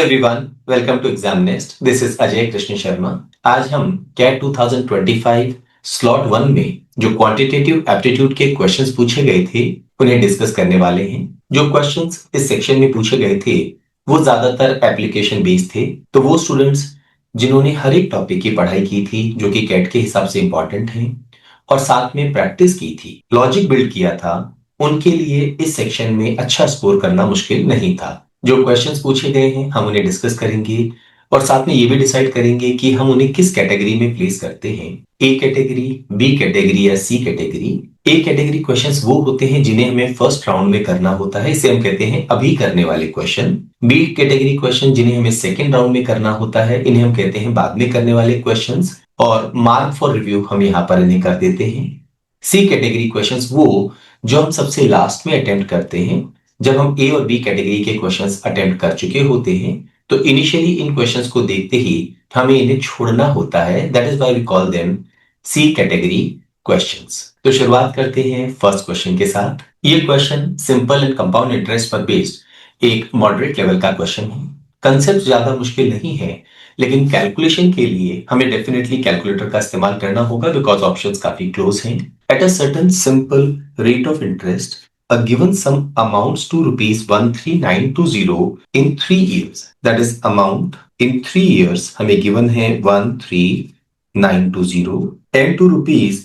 Everyone, welcome to Exam Nest. This is Ajay Krishna Sharma. आज हम cat 2025 slot 1 में जो क्वांटिटेटिव एप्टीट्यूड के क्वेश्चंस पूछे गए थे उन्हें डिस्कस करने वाले हैं। जो क्वेश्चंस इस सेक्शन में पूछे गए थे वो ज्यादातर एप्लीकेशन बेस्ड थे, तो वो स्टूडेंट्स जिन्होंने हर एक टॉपिक की पढ़ाई की थी जो कि कैट के हिसाब से इंपॉर्टेंट है और साथ में प्रैक्टिस की थी, लॉजिक बिल्ड किया था, उनके लिए इस सेक्शन में अच्छा स्कोर करना मुश्किल नहीं था। जो क्वेश्चंस पूछे गए हैं हम उन्हें डिस्कस करेंगे और साथ में ये भी डिसाइड करेंगे कि हम उन्हें किस कैटेगरी में प्लेस करते हैं, ए कैटेगरी, बी कैटेगरी या सी कैटेगरी। ए कैटेगरी क्वेश्चंस वो होते हैं जिन्हें हमें फर्स्ट राउंड में करना होता है, इसे हम कहते हैं अभी करने वाले क्वेश्चन। बी कैटेगरी क्वेश्चन जिन्हें हमें सेकेंड राउंड में करना होता है, इन्हें हम कहते हैं बाद में करने वाले क्वेश्चन और मार्क फॉर रिव्यू हम यहाँ पर इन्हें कर देते हैं। सी कैटेगरी क्वेश्चंस वो जो हम सबसे लास्ट में अटेम्प्ट करते हैं जब हम ए और बी कैटेगरी के क्वेश्चंस अटेम्प्ट कर चुके होते हैं। तो इनिशियली इन क्वेश्चंस को देखते ही हमें इन्हें छोड़ना होता है, that is why we call them C category questions. तो शुरुआत करते हैं फर्स्ट क्वेश्चन के साथ। ये question simple and compound interest पर बेस्ड एक मॉडरेट लेवल का क्वेश्चन है। कंसेप्ट ज्यादा मुश्किल नहीं है, लेकिन कैलकुलेशन के लिए हमें डेफिनेटली कैलकुलेटर का इस्तेमाल करना होगा बिकॉज ऑप्शंस काफी क्लोज हैं। At a certain simple rate of interest a given sum amounts to rupees 13920 in 3 years. That is amount in 3 years हमें given है 13920 and to rupees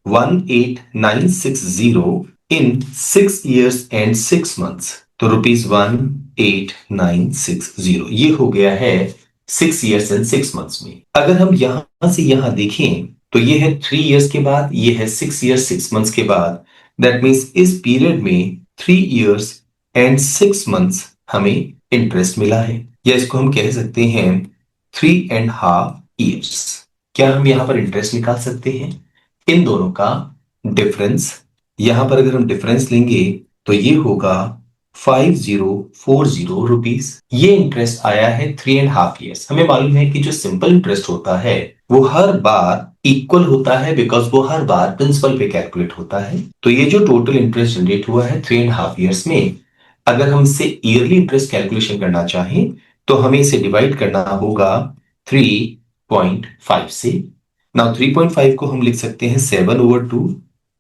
18960 in 6 years and 6 months. तो rupees 18960 ये हो गया है 6 years and 6 months में। अगर हम यहां से यहां देखें तो ये है 3 years के बाद, ये है 6 years 6 months के बाद। दैट मीन्स इस पीरियड में 3 years and 6 months हमें इंटरेस्ट मिला है, या इसको हम कह सकते हैं 3.5 years। क्या हम यहां पर इंटरेस्ट निकाल सकते हैं? इन दोनों का डिफरेंस, यहां पर अगर हम डिफरेंस लेंगे तो ये होगा 5040 रुपीस। ये इंटरेस्ट आया है 3.5 years। हमें मालूम है कि जो सिंपल इंटरेस्ट होता है वो हर बार इक्वल होता है बिकॉज वो हर बार प्रिंसिपल पे कैलकुलेट होता है। तो ये जो टोटल इंटरेस्ट जनरेट हुआ है 3.5 years में, अगर हम इसे ईयरली इंटरेस्ट कैलकुलेशन करना चाहें तो हमें इसे डिवाइड करना होगा 3.5 से। नाउ 3.5 को हम लिख सकते हैं 7/2।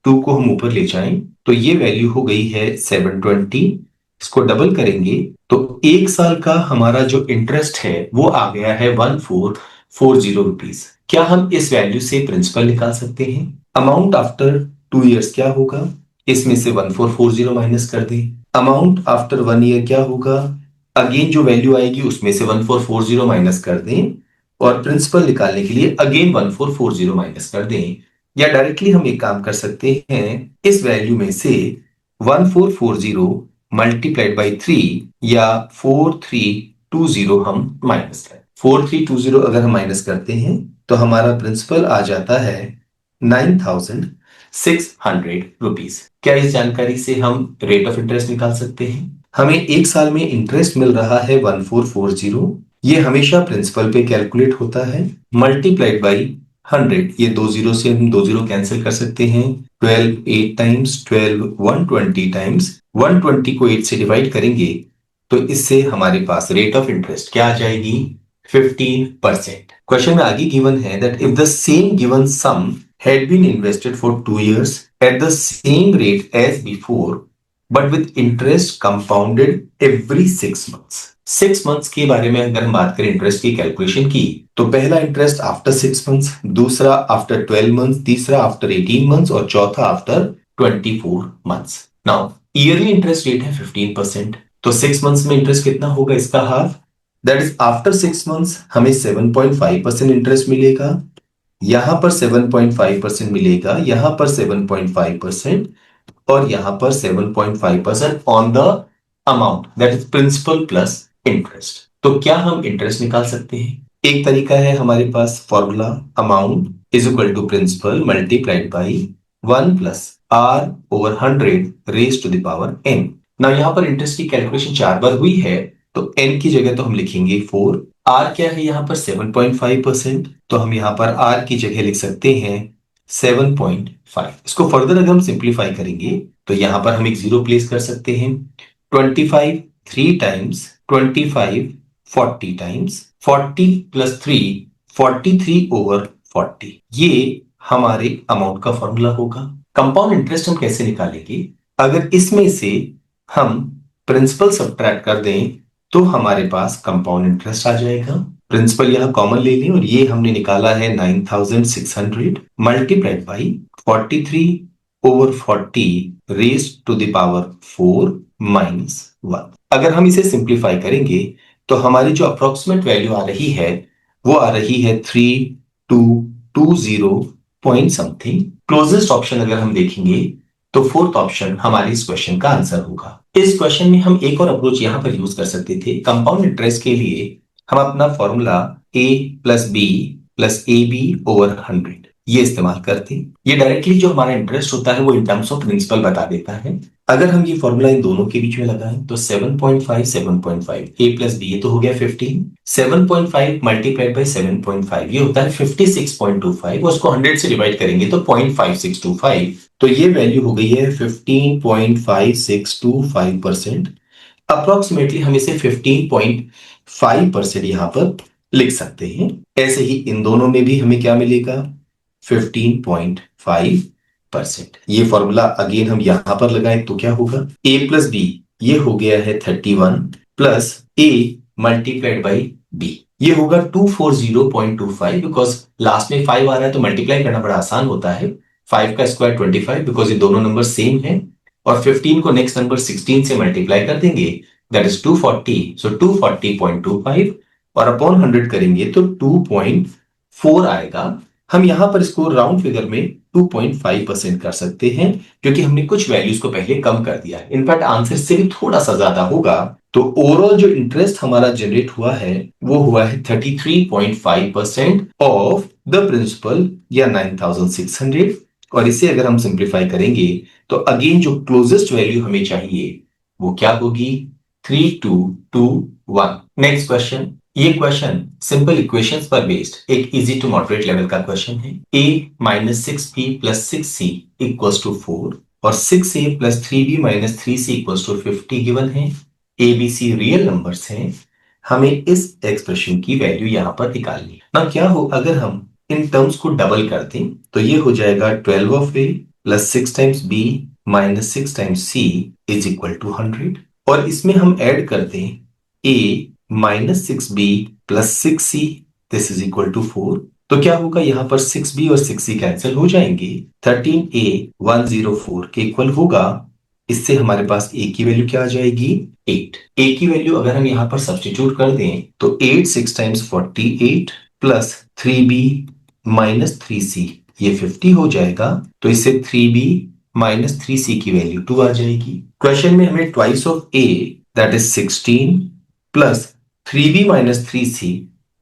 2 को हम ऊपर ले जाएं तो ये वैल्यू हो गई है 720। इसको डबल करेंगे तो एक साल का हमारा जो इंटरेस्ट है वो आ गया है 1440 रुपीस। क्या हम इस वैल्यू से प्रिंसिपल निकाल सकते हैं? अमाउंट आफ्टर 2 years क्या होगा? इसमें से 1440 माइनस कर दें। अमाउंट आफ्टर 1 year क्या होगा? अगेन जो वैल्यू आएगी उसमें से 1440 माइनस कर दें और प्रिंसिपल निकालने के लिए अगेन 1440 माइनस कर दें। या डायरेक्टली हम एक काम कर सकते हैं, इस वैल्यू में से 1440 मल्टीप्लाइड बाई 3 या 4320 हम माइनस करें। 4320 अगर हम माइनस करते हैं तो हमारा प्रिंसिपल आ जाता है 9600 रुपीस। क्या इस जानकारी से हम रेट ऑफ इंटरेस्ट निकाल सकते हैं? हमें एक साल में इंटरेस्ट मिल रहा है 1440। ये हमेशा प्रिंसिपल पे कैलकुलेट होता है, मल्टीप्लाइड बाई 100। ये 2 जीरो से हम 2 जीरो कैंसिल कर सकते हैं। 12 8 टाइम्स 12 120 टाइम्स 120 को 8 से डिवाइड करेंगे तो इससे हमारे पास रेट ऑफ इंटरेस्ट क्या आ जाएगी? 15%। क्वेश्चन में आगे गिवन है that if the same given sum had been invested for 2 years at the same rate as before but with interest compounded every 6 months। 6 months के बारे में अगर हम बात करें इंटरेस्ट की कैलकुलेशन की तो पहला इंटरेस्ट आफ्टर 6 months, दूसरा आफ्टर 12 months, तीसरा आफ्टर 18 months और चौथा after 24 months। Now yearly interest rate है 15%, तो 6 months में इंटरेस्ट कितना होगा? इसका half, that is after 6 months हमें 7.5% इंटरेस्ट मिलेगा, यहां पर 7.5% मिलेगा, यहां पर 7.5% और यहां पर 7.5% on the amount that is principal plus interest. तो क्या हम इंटरेस्ट निकाल सकते हैं? एक तरीका है हमारे पास formula, amount is equal to principal multiplied by 1 plus R over 100 raise to the power n। ना यहां पर इंटरेस्ट की कैलकुलेशन 4 बार हुई है तो n की जगह तो हम लिखेंगे 4। r क्या है यहाँ पर? 7.5%, तो हम यहाँ पर r की जगह लिख सकते हैं 7.5। इसको फर्दर अगर हम सिंप्लीफाई करेंगे तो यहाँ पर हम एक जीरो प्लेस कर सकते हैं। 25 3 टाइम्स 25 40 टाइम्स 40 प्लस 3, 43/40। ये हमारे अमाउंट का फॉर्मूला होगा। कंपाउंड इंटरेस्ट हम कैसे निकालेंगे? अगर इसमें से हम प्रिंसिपल सब्ट्रैक्ट कर दें तो हमारे पास कंपाउंड इंटरेस्ट आ जाएगा। प्रिंसिपल यहां कॉमन ले लें और ये हमने निकाला है 9600 multiplied by 43/40 raise to the power 4 minus 1। अगर हम इसे सिंप्लीफाई करेंगे तो हमारी जो अप्रोक्सीमेट वैल्यू आ रही है वो आ रही है 3220 पॉइंट समथिंग। क्लोजेस्ट ऑप्शन अगर हम देखेंगे तो फोर्थ ऑप्शन हमारे इस क्वेश्चन का आंसर होगा। इस क्वेश्चन में हम एक और अप्रोच यहां पर यूज कर सकते थे। कंपाउंड इंटरेस्ट के लिए हम अपना formula a plus B plus A B over 100 ये इस्तेमाल करते हैं। ये डायरेक्टली जो हमारा इंटरेस्ट होता है वो इन टर्म्स ऑफ प्रिंसिपल बता देता है। अगर हम ये फॉर्मूला इन दोनों के बीच में लगाएं तो 7.5 7.5 a प्लस बी ये तो हो गया 15, 7.5 मल्टीप्लाइड बाई 7.5 ये होता है 56.25 और उसको 100 से डिवाइड करेंगे तो 0.5625 तो ये वैल्यू हो गई है 15.5625%। अप्रोक्सीमेटली हम इसे 15.5% यहां पर लिख सकते हैं। ऐसे ही इन दोनों में भी हमें क्या मिलेगा 15.5%। ये फॉर्मूला अगेन हम यहां पर लगाएं तो क्या होगा a प्लस बी ये हो गया है 31 plus a multiplied by b ये होगा 240.25 बिकॉज लास्ट में 5 आ रहा है तो मल्टीप्लाई करना बड़ा आसान होता है। 5 का स्क्वायर 25 बिकॉज ये दोनों नंबर सेम है और 15 को नेक्स्ट नंबर 16 से मल्टीप्लाई कर देंगे दैट इज 240 सो 240.25 और अपॉन 100 करेंगे तो 2.4 आएगा। हम यहां पर इसको राउंड फिगर में 2.5% कर सकते हैं क्योंकि हमने कुछ वैल्यूज को पहले कम कर दिया है। इनफैक्ट आंसर से भी थोड़ा सा ज्यादा होगा। तो ओवरऑल जो इंटरेस्ट हमारा जनरेट हुआ है वो हुआ है 33.5% ऑफ द प्रिंसिपल या 9600 और इसे अगर हम सिंप्लीफाई करेंगे तो अगेन जो क्लोजेस्ट वैल्यू हमें चाहिए वो क्या होगी 3221। Next question. ये क्वेश्चन सिंपल इक्वेशंस पर बेस्ड एक इजी टू मॉडरेट लेवल का क्वेश्चन है। a minus 6b plus 6c equals to 4 और 6a plus 3b minus 3c equals to 50 given है। a b c real numbers हैं। हमें इस एक्सप्रेशन की वैल्यू यहां पर निकालनी ना क्या हो अगर हम इन टर्म्स को डबल कर दें तो ये हो जाएगा 12 of a plus 6 times b minus 6 times c is equal to 100 और इसमें हम ऐड कर दें a minus 6b plus 6c this is equal to 4 तो क्या होगा यहां पर 6b और 6c कैंसिल हो जाएंगे 13a 104 के इक्वल होगा। इससे हमारे पास a की वैल्यू क्या आ जाएगी 8। a की वैल्यू अगर हम यहां पर सब्स्टिट्यूट कर दें तो 8 6 times 48 plus 3b minus 3c ये 50 हो जाएगा तो इससे 3b माइनस 3c की वैल्यू 2 आ जाएगी। क्वेश्चन में हमें twice of a that is 16 plus 3b minus 3c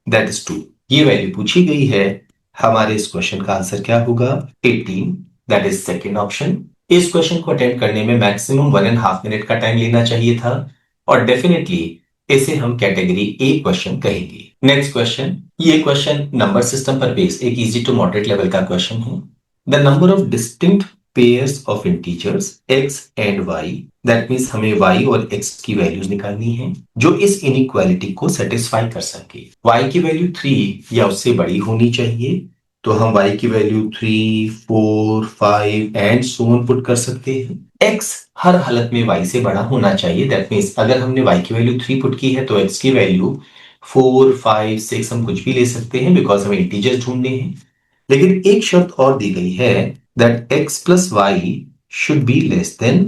that is 2 ये वैल्यू पूछी गई है। हमारे इस क्वेश्चन का आंसर क्या होगा 18 दैट इज सेकेंड ऑप्शन। इस क्वेश्चन को अटेम्प्ट करने में मैक्सिमम 1.5 मिनट का टाइम लेना चाहिए था और डेफिनेटली इसे हम कैटेगरी ए क्वेश्चन कहेंगे। Next question. ये क्वेश्चन नंबर सिस्टम पर बेस्ड एक इजी टू मॉडरेट लेवल का क्वेश्चन है। The number of distinct pairs of integers x and y that means हमें y और x की वैल्यूज निकालनी है जो इस इनइक्वालिटी को सेटिस्फाई कर सके। y की वैल्यू 3 या उससे बड़ी होनी चाहिए तो हम y की value 3 4 5 and so on put कर सकते हैं। x हर हालत में y से बड़ा होना चाहिए दैट मीन्स अगर हमने y की वैल्यू 3 पुट की है तो x की वैल्यू 4 5 6 हम कुछ भी ले सकते हैं बिकॉज हमें इंटीजर्स ढूंढने हैं। लेकिन एक शर्त और दी गई है that x plus why should be less than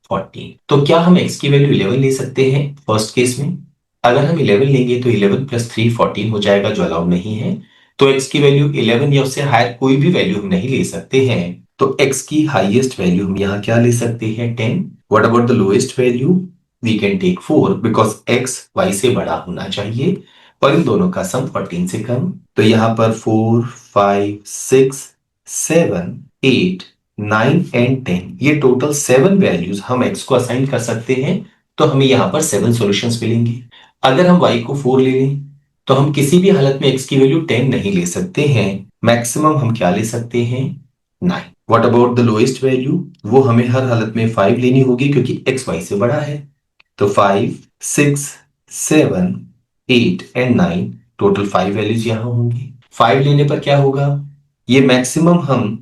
14। तो क्या हम x की वैल्यू 11 ले सकते हैं फर्स्ट केस में? अगर हम 11 लेंगे तो 11 प्लस 3 14 हो जाएगा जो अलाउड नहीं है। तो x की वैल्यू 11 या उससे हायर कोई भी वैल्यू हम नहीं ले सकते हैं। तो x की हाईएस्ट वैल्यू हम यहाँ क्या ले सकते हैं 10। What about the lowest value we can take 4 because x y से बड़ा होना चाहिए और इन दोनों का सम 14 से कम। तो यहाँ पर 4 5 6 7 8 9 एंड 10 ये टोटल 7 वैल्यूज हम x को असाइन कर सकते हैं तो हमें यहाँ पर 7 सॉल्यूशंस मिलेंगे। अगर हम y को 4 ले लें तो हम किसी भी हालत में x की वैल्यू 10 नहीं ले सकते हैं। मैक्सिमम हम क्या ले सकते हैं 9। What about the lowest value वो हमें हर हालत में 5 लेनी होगी क्योंकि x y से बड़ा है। तो 5 6 7 8 एंड 9, टोटल 5 वैल्यूज यहां होंगी। 5 लेने पर क्या होगा, ये मैक्सिमम हम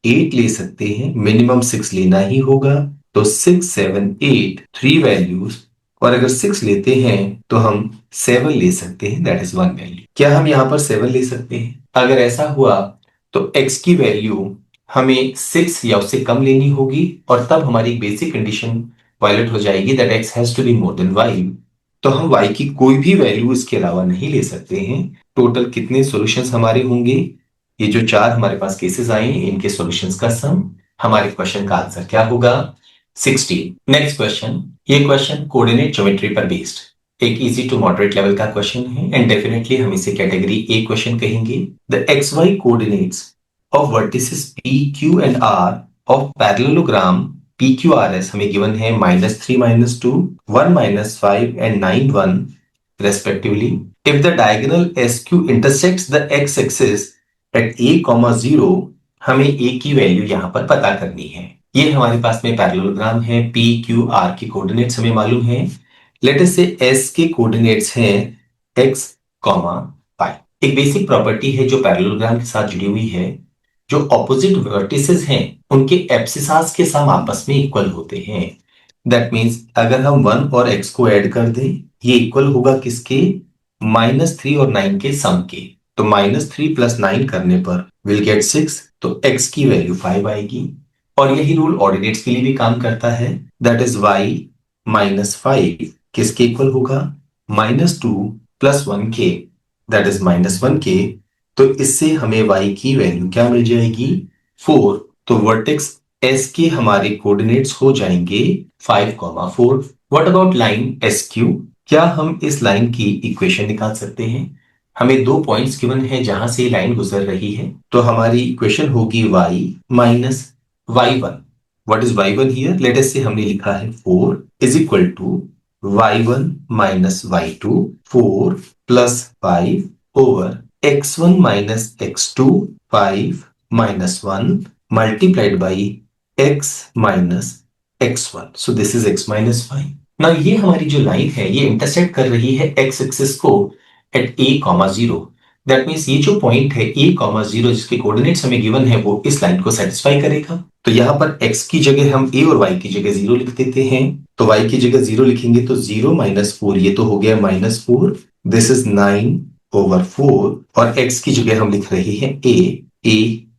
8 ले सकते हैं, मिनिमम 6 लेना ही होगा। तो 6 7 8 3 वैल्यूज, और अगर 6 लेते हैं तो हम 7 ले सकते हैं, दैट इज 1 वैल्यू। क्या हम यहां पर 7 ले सकते हैं? अगर ऐसा हुआ तो x की वैल्यू हमें 6 या उससे कम लेनी होगी, और तब हमारी बेसिक कंडीशन वायलेट हो जाएगी, that x has to be more than y। तो हम y की कोई भी वैल्यू इसके अलावा नहीं ले सकते हैं। टोटल कितने सॉल्यूशंस हमारे होंगे? ये जो 4 हमारे पास केसेस आए हैं, इनके सॉल्यूशंस का सम। हमारे क्वेश्चन का आंसर क्या होगा? 16। नेक्स्ट क्वेश्चन, ये क्वेश्चन कोऑर्डिनेट ज्योमेट्री पर बेस्ड एक इजी टू मॉडरेट लेवल का क्वेश्चन है, एंड डेफिनेटली हम इसे कैटेगरी ए क्वेश्चन कहेंगे। The X Y coordinates of vertices P Q and R of parallelogram P Q R S हमें given है -3 -2 1 -5 and 9 1 respectively. If the diagonal SQ intersects the x axis at a, 0, हमें a की value यहां पर पता करनी है। ये हमारे पास में पैरेललोग्राम है, p q r की कोऑर्डिनेट्स हमें मालूम है। लेट अस से s के कोऑर्डिनेट्स हैं x, y। एक बेसिक प्रॉपर्टी है जो पैरेललोग्राम के साथ जुड़ी हुई है, जो ऑपोजिट वर्टिसेस हैं उनके एब्सिसास के सम आपस में इक्वल होते हैं। दैट मीन्स अगर हम 1 और x को ऐड कर दें, ये इक्वल होगा किसके? -3 और 9 के सम के। तो -3 + 9 करने पर विल गेट 6, तो x की वैल्यू 5 आएगी। और यही रूल ऑर्डिनेट्स के लिए भी काम करता है, दैट इज y -5 किसके इक्वल होगा? -2 + 1 के, दैट इज -1 के। तो इससे हमें y की वैल्यू क्या मिल जाएगी? 4। तो वर्टेक्स S के हमारे कोऑर्डिनेट्स हो जाएंगे 5, 4। What about line SQ? क्या हम इस लाइन की इक्वेशन निकाल सकते हैं? हमें 2 पॉइंट्स गिवन है जहां से लाइन गुजर रही है, तो हमारी इक्वेशन होगी y minus y1। What is y1 here? Let us से हमने लिखा है 4 is equal to y1 minus y2, 4 + 5 over x1 minus x2, 5 minus 1 multiplied by x minus x1। So this is x minus 5। ना ये हमारी जो line है ये इंटरसेक्ट कर रही है x एक्सिस को एट a, 0। दैट मीन्स ये जो पॉइंट है a, 0 जिसके कोऑर्डिनेट्स हमें गिवन है वो इस लाइन को सेटिस्फाई करेगा। तो यहाँ पर x की जगह हम a और y की जगह 0 लिख देते हैं। तो y की जगह 0 लिखेंगे तो 0 - 4, ये तो हो गया -4, दिस इज 9/4, और x की जगह हम लिख रहे हैं a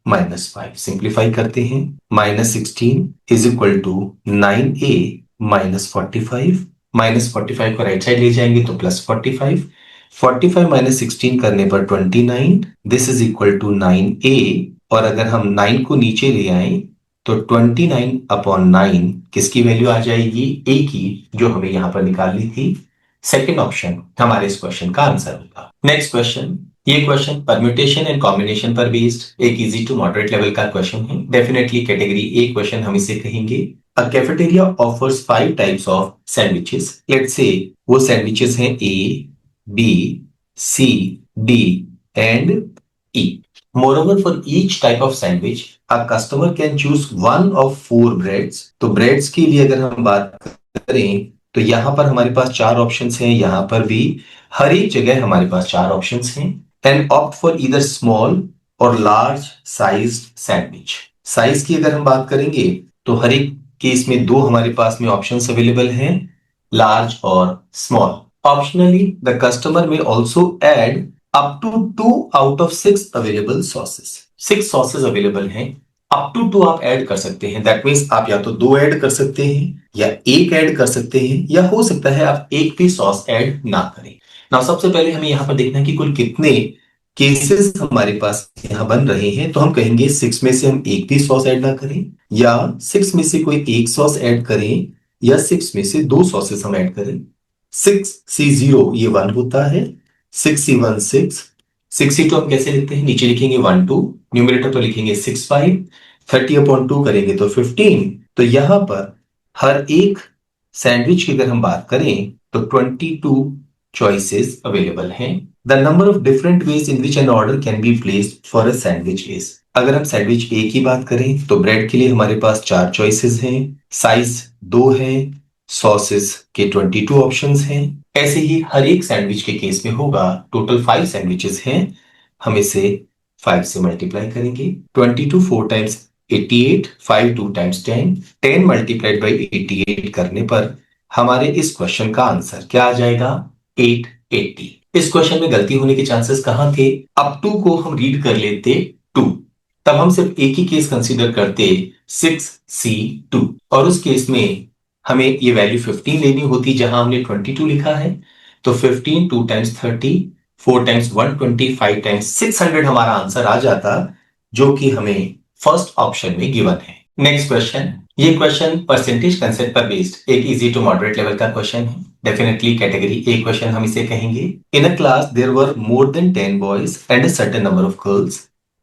-5। सिंप्लीफाई करते हैं, -16 इज इक्वल टू 9a -45। -45 को राइट साइड ले जाएंगे तो +45। 45 - 16 करने पर 29, this is equal to 9a। और अगर हम 9 को नीचे ले आए तो 29/9 किसकी वैल्यू आ जाएगी? a की, जो हमें यहां पर निकालनी थी। सेकेंड ऑप्शन हमारे इस क्वेश्चन का आंसर होगा। नेक्स्ट क्वेश्चन, ये क्वेश्चन परम्यूटेशन एंड कॉम्बिनेशन पर बेस्ड एक इजी टू मॉडरेट लेवल का क्वेश्चन है। डेफिनेटली कैटेगरी ए क्वेश्चन हम इसे कहेंगे। A cafeteria offers 5 types of sandwiches. Let's say वो सैंडविचेस हैं A, B, C, D and E. Moreover, for each type of sandwich, a customer can choose one of 4 breads. तो breads के लिए अगर हम बात करें तो यहां पर हमारे पास 4 ऑप्शंस हैं, यहां पर भी हर एक जगह हमारे पास 4 ऑप्शंस हैं। And opt for either small और लार्ज साइज सैंडविच। साइज की अगर हम बात करेंगे तो हर एक केस में 2 हमारे पास में ऑप्शंस अवेलेबल हैं, लार्ज और small. Optionally the customer may also add up to 2 out of 6 available sauces. 6 sauces available हैं, अप टू 2 आप ऐड कर सकते हैं। दैट मीन्स आप या तो 2 ऐड कर सकते हैं या 1 ऐड कर सकते हैं, या हो सकता है आप एक भी सॉस ऐड ना करें। ना सबसे पहले हमें यहां पर देखना है कि कुल कितने केसेस हमारे पास यहां बन रहे हैं। तो हम कहेंगे 6 में से हम एक भी सॉस ऐड ना करें, या 6 में से कोई एक सॉस ऐड करें, या 6 में से 2 सॉसेस हम ऐड करें। 6C0 ये 1 होता है, 6C1 6, 6C2 हम कैसे लिखते हैं? नीचे लिखेंगे 1 2, न्यूमरेटर तो लिखेंगे 6 5, 30/2 करेंगे तो 15। तो यहां पर हर एक सैंडविच की अगर हम बात करें तो 22 चॉइसेस अवेलेबल हैं। The number of different ways in which N order can be placed for a sandwich is. अगर हम सैंडविच ए की बात करें तो ब्रेड के लिए हमारे पास 4 चॉइसेस हैं, साइज 2 है, सॉसेस के 22 ऑप्शंस हैं, ऐसे ही हर एक सैंडविच के केस में होगा। टोटल 5 सैंडविचेस हैं, हम इसे 5 से मल्टीप्लाई करेंगे। 22 4 टाइम्स 88, 5 2 टाइम्स 10, 10 मल्टीप्लाइड बाई 88 करने पर हमारे इस क्वेश्चन का आंसर क्या आ जाएगा? 880। इस क्वेश्चन में गलती होने के चांसेस कहां थे? अब 2 को हम रीड कर लेते 2, तब हम सिर्फ एक ही केस कंसीडर करते 6C2, और उस केस में हमें ये वैल्यू 15 लेनी होती जहां हमने 22 लिखा है। तो 15 2 टाइम्स 30, 4 टाइम्स 120, 5 टाइम्स 600 हमारा आंसर आ जाता, जो कि हमें फर्स्ट ऑप्शन में गिवन है। नेक्स्ट क्वेश्चन, ये क्वेश्चन परसेंटेज कंसेप्ट पर बेस्ड एक इजी टू मॉडरेट लेवल का क्वेश्चन है। डेफिनेटली कैटेगरी ए क्वेश्चन हम इसे कहेंगे। In a class there were more than 10 boys and a certain number of girls.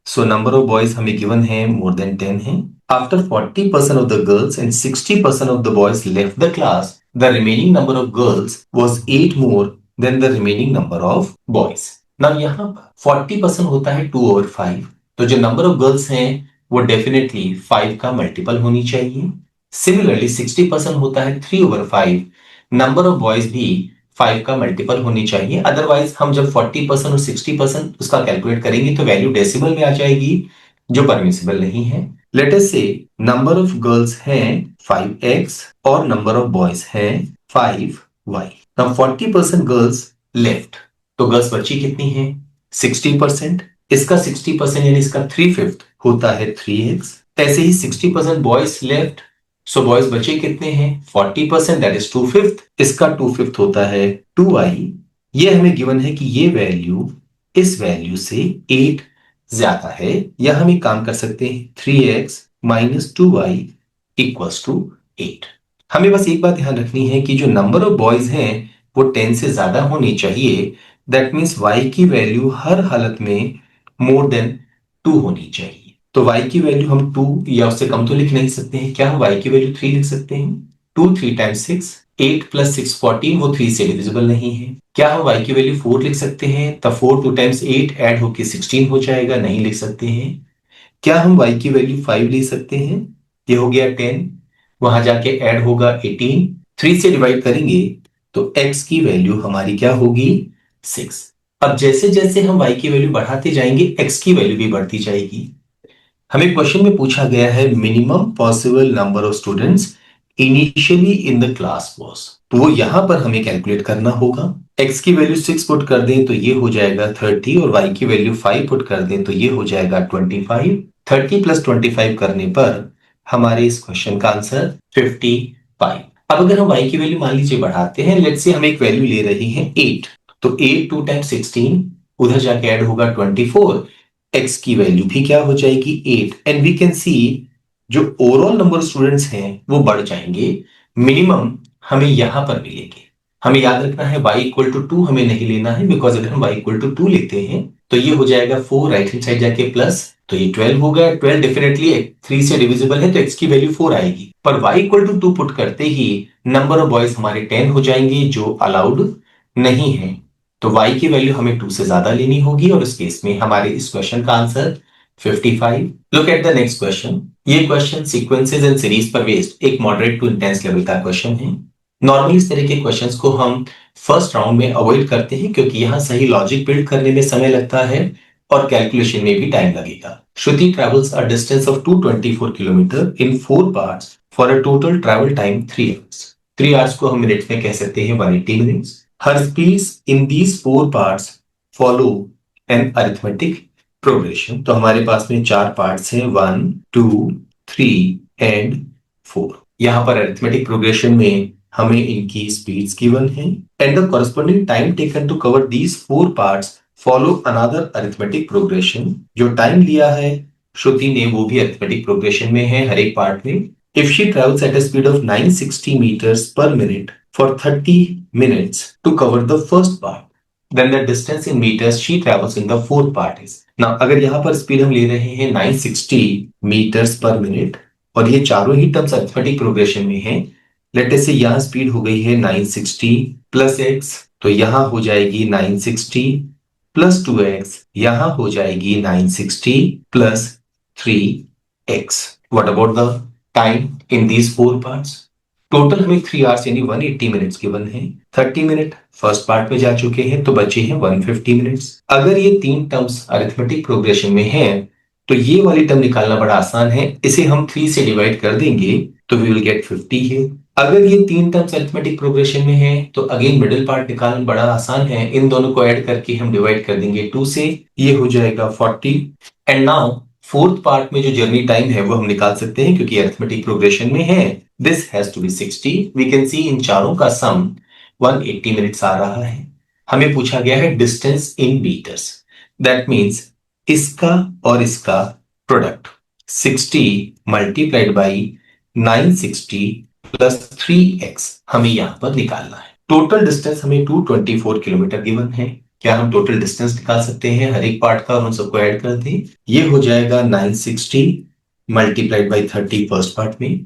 So number of boys हमें given है more than 10 है। After 40% of the girls and 60% of the boys left the class, the remaining number of girls was 8 more than the remaining number of boys. Now यहाँ पर 40% होता है 2 over 5, तो जो number of girls हैं वो definitely 5 का मल्टीपल होनी चाहिए। सिमिलरली 60% होता है 3 over 5, नंबर ऑफ बॉयज भी 5 का मल्टीपल होनी चाहिए। अदरवाइज हम जब 40% और 60% उसका कैलकुलेट करेंगे तो वैल्यू डेसिमल में आ जाएगी, जो परमिसिबल नहीं है। लेट अस से नंबर ऑफ गर्ल्स हैं 5x और नंबर ऑफ बॉयज हैं 5y। नाउ 40% गर्ल्स लेफ्ट, तो गर्ल्स बची कितनी हैं? 60%। इसका 60% यानी इसका 3/5 होता है 3x। ऐसे ही 60% बॉयज लेफ्ट, सो बॉयज बचे कितने हैं? 40%, दैट इज 2/5। इसका 2/5 होता है 2y। ये हमें गिवन है कि ये वैल्यू इस वैल्यू से 8 ज्यादा है, या हम एक काम कर सकते हैं 3x minus 2y equals to 8। हमें बस एक बात ध्यान रखनी है कि जो नंबर ऑफ बॉयज हैं वो 10 से ज्यादा होनी चाहिए। दैट मीन्स y की वैल्यू हर हालत में मोर देन 2 होनी चाहिए। तो y की वैल्यू हम 2 या उससे कम तो लिख नहीं सकते हैं। क्या हम y की वैल्यू 3 लिख सकते हैं? 2 3 टाइम्स 6, 8 प्लस 6 14, वो 3 से डिविजिबल नहीं है। क्या हम y की वैल्यू 4 लिख सकते हैं? तब 4 2 टाइम्स 8 ऐड होके 16 हो जाएगा, नहीं लिख सकते हैं। क्या हम y की वैल्यू 5 ले सकते हैं? ये हो गया 10, वहां जाके ऐड होगा 18, 3 से डिवाइड करेंगे तो x की वैल्यू हमारी क्या होगी? 6। अब जैसे जैसे हम y की वैल्यू बढ़ाते जाएंगे x की वैल्यू भी बढ़ती जाएगी। हमें क्वेश्चन में पूछा गया है minimum possible number of students initially in the class was, तो वो यहां पर हमें कैलकुलेट करना होगा। x की वैल्यू 6 पुट कर दें तो ये हो जाएगा 30, और y की वैल्यू 5 पुट कर दें तो ये हो जाएगा 25। 30 प्लस 25 करने पर हमारे इस क्वेश्चन का आंसर 55। अब अगर हम y की वैल्यू मान लीजिए बढ़ाते हैं, लेट्स से हम एक वैल्यू ले रहे हैं 8, तो 8 2 टाइम्स 16, उधर जाके ऐड होगा 24, x की वैल्यू भी क्या हो जाएगी? 8। एंड वी कैन सी जो ओवरऑल नंबर स्टूडेंट्स हैं वो बढ़ जाएंगे, मिनिमम हमें यहां पर मिलेंगे। हमें याद रखना है y इक्वल टू 2 हमें नहीं लेना है, बिकॉज अगर हम y इक्वल टू 2 लेते हैं तो ये हो जाएगा 4, राइट हैंड साइड जाके प्लस, तो ये 12 हो गया। 12 डेफिनेटली 3 से डिविजिबल है, तो x की वैल्यू 4 आएगी। पर y इक्वल टू 2 पुट करते ही नंबर ऑफ बॉयज हमारे 10 हो जाएंगे, जो अलाउड नहीं है। तो y की वैल्यू हमें 2 से ज्यादा लेनी होगी, और इस केस में हमारे इस क्वेश्चन का answer 55। Look at the next question. ये क्वेश्चन सीक्वेंसेस एंड सीरीज पर बेस्ड एक मॉडरेट टू इंटेंस लेवल का क्वेश्चन है। नॉर्मली इस तरह के क्वेश्चंस को हम फर्स्ट राउंड में अवॉइड करते हैं, क्योंकि यहां सही लॉजिक बिल्ड करने में समय लगता है और कैलकुलेशन में भी टाइम लगेगा। Shruti travels a distance of 224 kilometre in 4 parts for a total travel time 3 hours. 3 hours को हम मिनट्स में कह सकते हैं 180 minutes. Her speeds in these 4 parts follow an arithmetic progression. तो हमारे पास में 4 पार्ट्स हैं, 1 2 3 एंड 4। यहां पर अरिथमेटिक प्रोग्रेशन में हमें इनकी स्पीड्स गिवन है, and the corresponding time taken to cover these 4 parts follow another arithmetic progression. जो टाइम लिया है श्रुति ने वो भी अरिथमेटिक प्रोग्रेशन में है हर एक पार्ट में। If she travels at a speed of 960 meters per minute for 30 minutes to cover the first part, then the distance in meters she travels in the fourth part is। Now अगर यहाँ पर speed हम ले रहे हैं 960 meters per minute, और ये चारों ही टर्म्स अरिथमेटिक प्रोग्रेशन में हैं, लेट अस से यहाँ स्पीड हो गई है 960 प्लस x, तो यहाँ हो जाएगी 960 प्लस 2x, यहाँ हो जाएगी 960 plus 3x। What about the time in these 4 parts? Total हमें 3 आवर्स यानी 180 मिनट्स गिवन है। 30 मिनट फर्स्ट पार्ट में जा चुके हैं तो बचे हैं 150 मिनट्स। अगर ये तीन टर्म्स अरिथमेटिक प्रोग्रेशन में हैं तो ये वाली टर्म निकालना बड़ा आसान है। इसे हम 3 से डिवाइड कर देंगे तो वी विल गेट 50 है। अगर ये तीन टर्म्स अरिथमेटिक प्रोग्रेशन में है तो अगेन मिडिल पार्ट निकालना बड़ा आसान है। इन दोनों को ऐड करके हम डिवाइड कर देंगे 2 से, ये हो जाएगा 40। एंड नाउ फोर्थ पार्ट में जो जर्नी टाइम है वो हम निकाल सकते हैं क्योंकि अरिथमेटिक प्रोग्रेशन में है। This has to be 60। We can see इन चारों का सम 180 मिनट्स आ रहा है। हमें पूछा गया है distance in metres. That means इसका और इसका product 60 multiplied by 960 plus 3x हमें यहां पर निकालना है। टोटल डिस्टेंस हमें 224 किलोमीटर गिवन है। क्या हम टोटल डिस्टेंस निकाल सकते हैं हर एक पार्ट का और उन सबको ऐड कर दें? ये हो जाएगा 960 मल्टीप्लाइड बाई 30 फर्स्ट पार्ट में।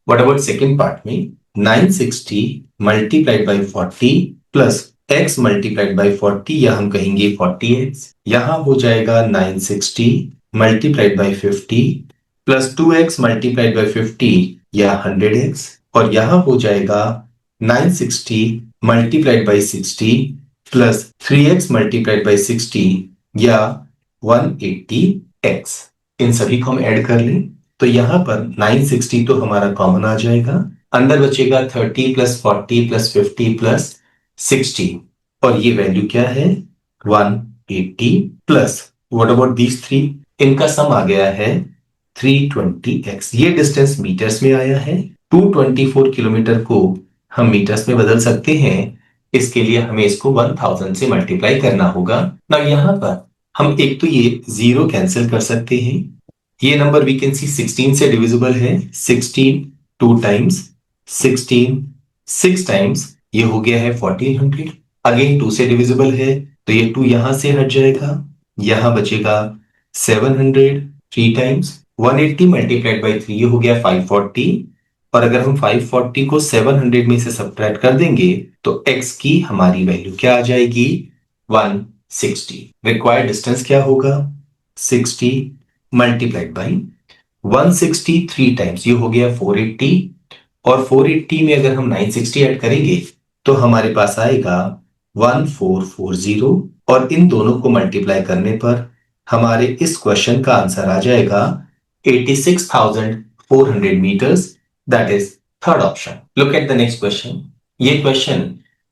व्हाट अबाउट सेकेंड पार्ट में? 960 multiplied by 40 plus x multiplied by 40 या हम कहेंगे 40x। यहां हो जाएगा 960 multiplied by 50 plus 2x multiplied by 50 या 100x। और यहां हो जाएगा 960 multiplied by 60 plus 3x multiplied by 60 या 180x। इन सभी को हम ऐड कर लें तो यहां पर 960 तो हमारा कॉमन आ जाएगा, अंदर बचेगा 30 प्लस 40 प्लस 50 प्लस 60 और ये वैल्यू क्या है 180 plus what about these three, इनका सम आ गया है 320x। ये डिस्टेंस मीटर्स में आया है। 224 किलोमीटर को हम मीटर्स में बदल सकते हैं। इसके लिए हमें इसको 1000 से मल्टीप्लाई करना होगा ना। यहां पर हम एक तो ये जीरो कैंसिल कर सकते हैं। ये नंबर वी कैन सी 16 से डिविजिबल है। 16 2 टाइम्स 16 6 टाइम्स ये हो गया है 1400। अगेन 2 से डिविजिबल है तो ये 2 यहां से हट जाएगा, यहां बचेगा 700 3 टाइम्स 180 मल्टीप्लाइड बाई 3 ये हो गया 540। और अगर हम 540 को 700 में से सब्ट्रैक्ट कर देंगे तो x की हमारी वैल्यू क्या आ जाएगी 160। रिक्वायर्ड डिस्टेंस क्या होगा 60 मल्टीप्लाइड बाई 160 3 टाइम्स ये हो गया 480 और 480 में अगर हम 960 ऐड करेंगे तो हमारे पास आएगा 1440 और इन दोनों को मल्टीप्लाई करने पर हमारे इस क्वेश्चन का आंसर आ जाएगा 86,400 metres. That is third option. Look at the next question. ये क्वेश्चन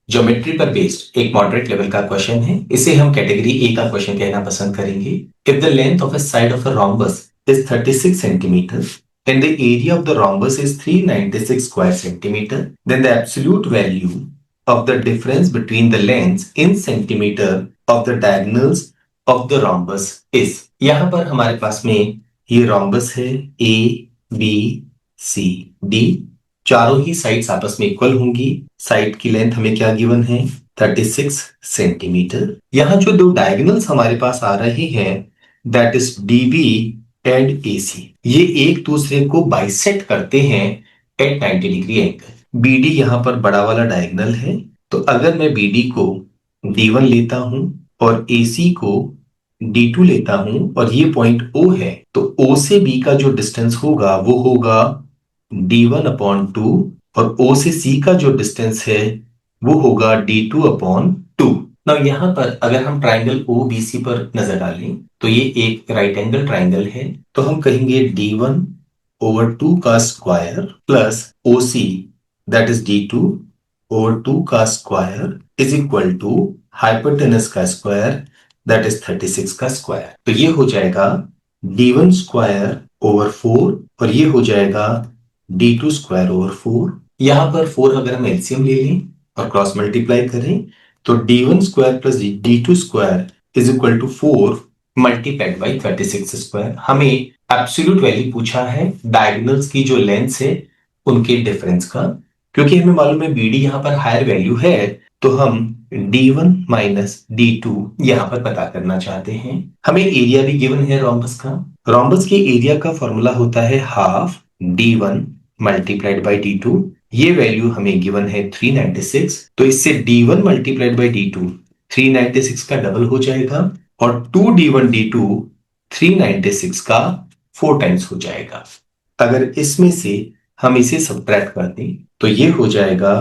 ज्योमेट्री पर बेस्ड एक मॉडरेट लेवल का क्वेश्चन है। इसे हम कैटेगरी ए का क्वेश्चन कहना पसंद करेंगे। If the length of a side of a rhombus is 36 centimeters and the area of the rhombus is 396 square centimeter, then the absolute value of the difference between the lengths in centimeter of the diagonals of the rhombus is। यहां पर हमारे पास में ये rhombus है A B C D, चारों ही sides आपस में इक्वल होंगी। साइड की लेंथ हमें क्या गिवन है 36 सेंटीमीटर। यहाँ जो दो डायगोनल्स हमारे पास आ रहे हैं that is DB and AC, ये एक दूसरे को बाइसेक्ट करते हैं एट 90 डिग्री एंगल। BD यहाँ पर बड़ा वाला डायगोनल है तो अगर मैं BD को D1 लेता हूं और AC को D2 लेता हूं और ये पॉइंट O है तो O से B का जो डिस्टेंस होगा वो होगा D1 अपॉन 2 और O से C का जो डिस्टेंस है वो होगा D2 अपॉन 2। नाउ यहाँ पर अगर हम ट्राइंगल OBC पर नजर डालें तो ये एक राइट एंगल ट्राइंगल है तो हम कहेंगे D1 ओवर 2 का square plus OC that is D2 over 2 का square is equal to hypotenuse का स्क्वायर दैट इज 36 का स्क्वायर। तो ये हो जाएगा D1 स्क्वायर ओवर 4 और ये हो जाएगा D2 स्क्वायर ओवर 4। यहां पर 4 अगर हम एलसीएम ले लें और क्रॉस मल्टीप्लाई करें तो D1 square plus D2 square is equal to 4 multiplied by 36 square. हमें एब्सोल्यूट वैल्यू पूछा है डायगोनल्स की जो लेंथ है उनके डिफरेंस का। क्योंकि हमें मालूम है BD यहां पर हायर वैल्यू है तो हम D1 माइनस D2 यहां पर पता करना चाहते हैं। हमें एरिया भी गिवन है रोम्बस का। रोम्बस के एरिया का फॉर्मूला होता है half D1 multiplied by D2। ये वैल्यू हमें गिवन है 396 तो इससे D1 मल्टीप्लाइड बाई D2 396 का डबल हो जाएगा और 2D1 D2 396 का 4 टाइम्स हो जाएगा। अगर इसमें से हम इसे सब्ट्रैक्ट कर दें तो ये हो जाएगा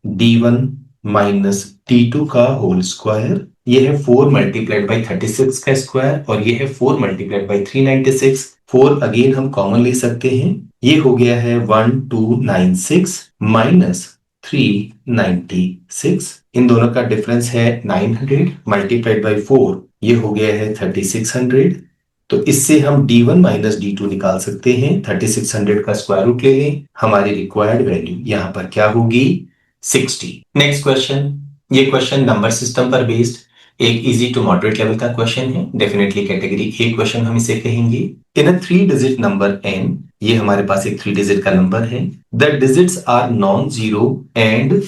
d1 माइनस d2 का होल स्क्वायर। ये है 4 मल्टीप्लाइड बाई 36 का स्क्वायर और ये है 4 मल्टीप्लाइड बाई 396। 4 अगेन हम कॉमन ले सकते हैं, ये हो गया है 1296 माइनस 396। इन दोनों का डिफरेंस है 900 मल्टीप्लाइड बाई 4, ये हो गया है 3600। तो इससे हम d1 माइनस d2 निकाल सकते हैं। 3600 का स्क्वायर रूट ले लें, हमारी रिक्वायर्ड वैल्यू यहां पर क्या होगी 60। नेक्स्ट क्वेश्चन, ये क्वेश्चन नंबर सिस्टम पर बेस्ड एक इजी टू मॉडरेट लेवल का क्वेश्चन है, डेफिनेटली कैटेगरी ए क्वेश्चन हम इसे कहेंगे। In a 3 digit number n, ये हमारे पास एक 3 डिजिट का नंबर है, the digits are non zero and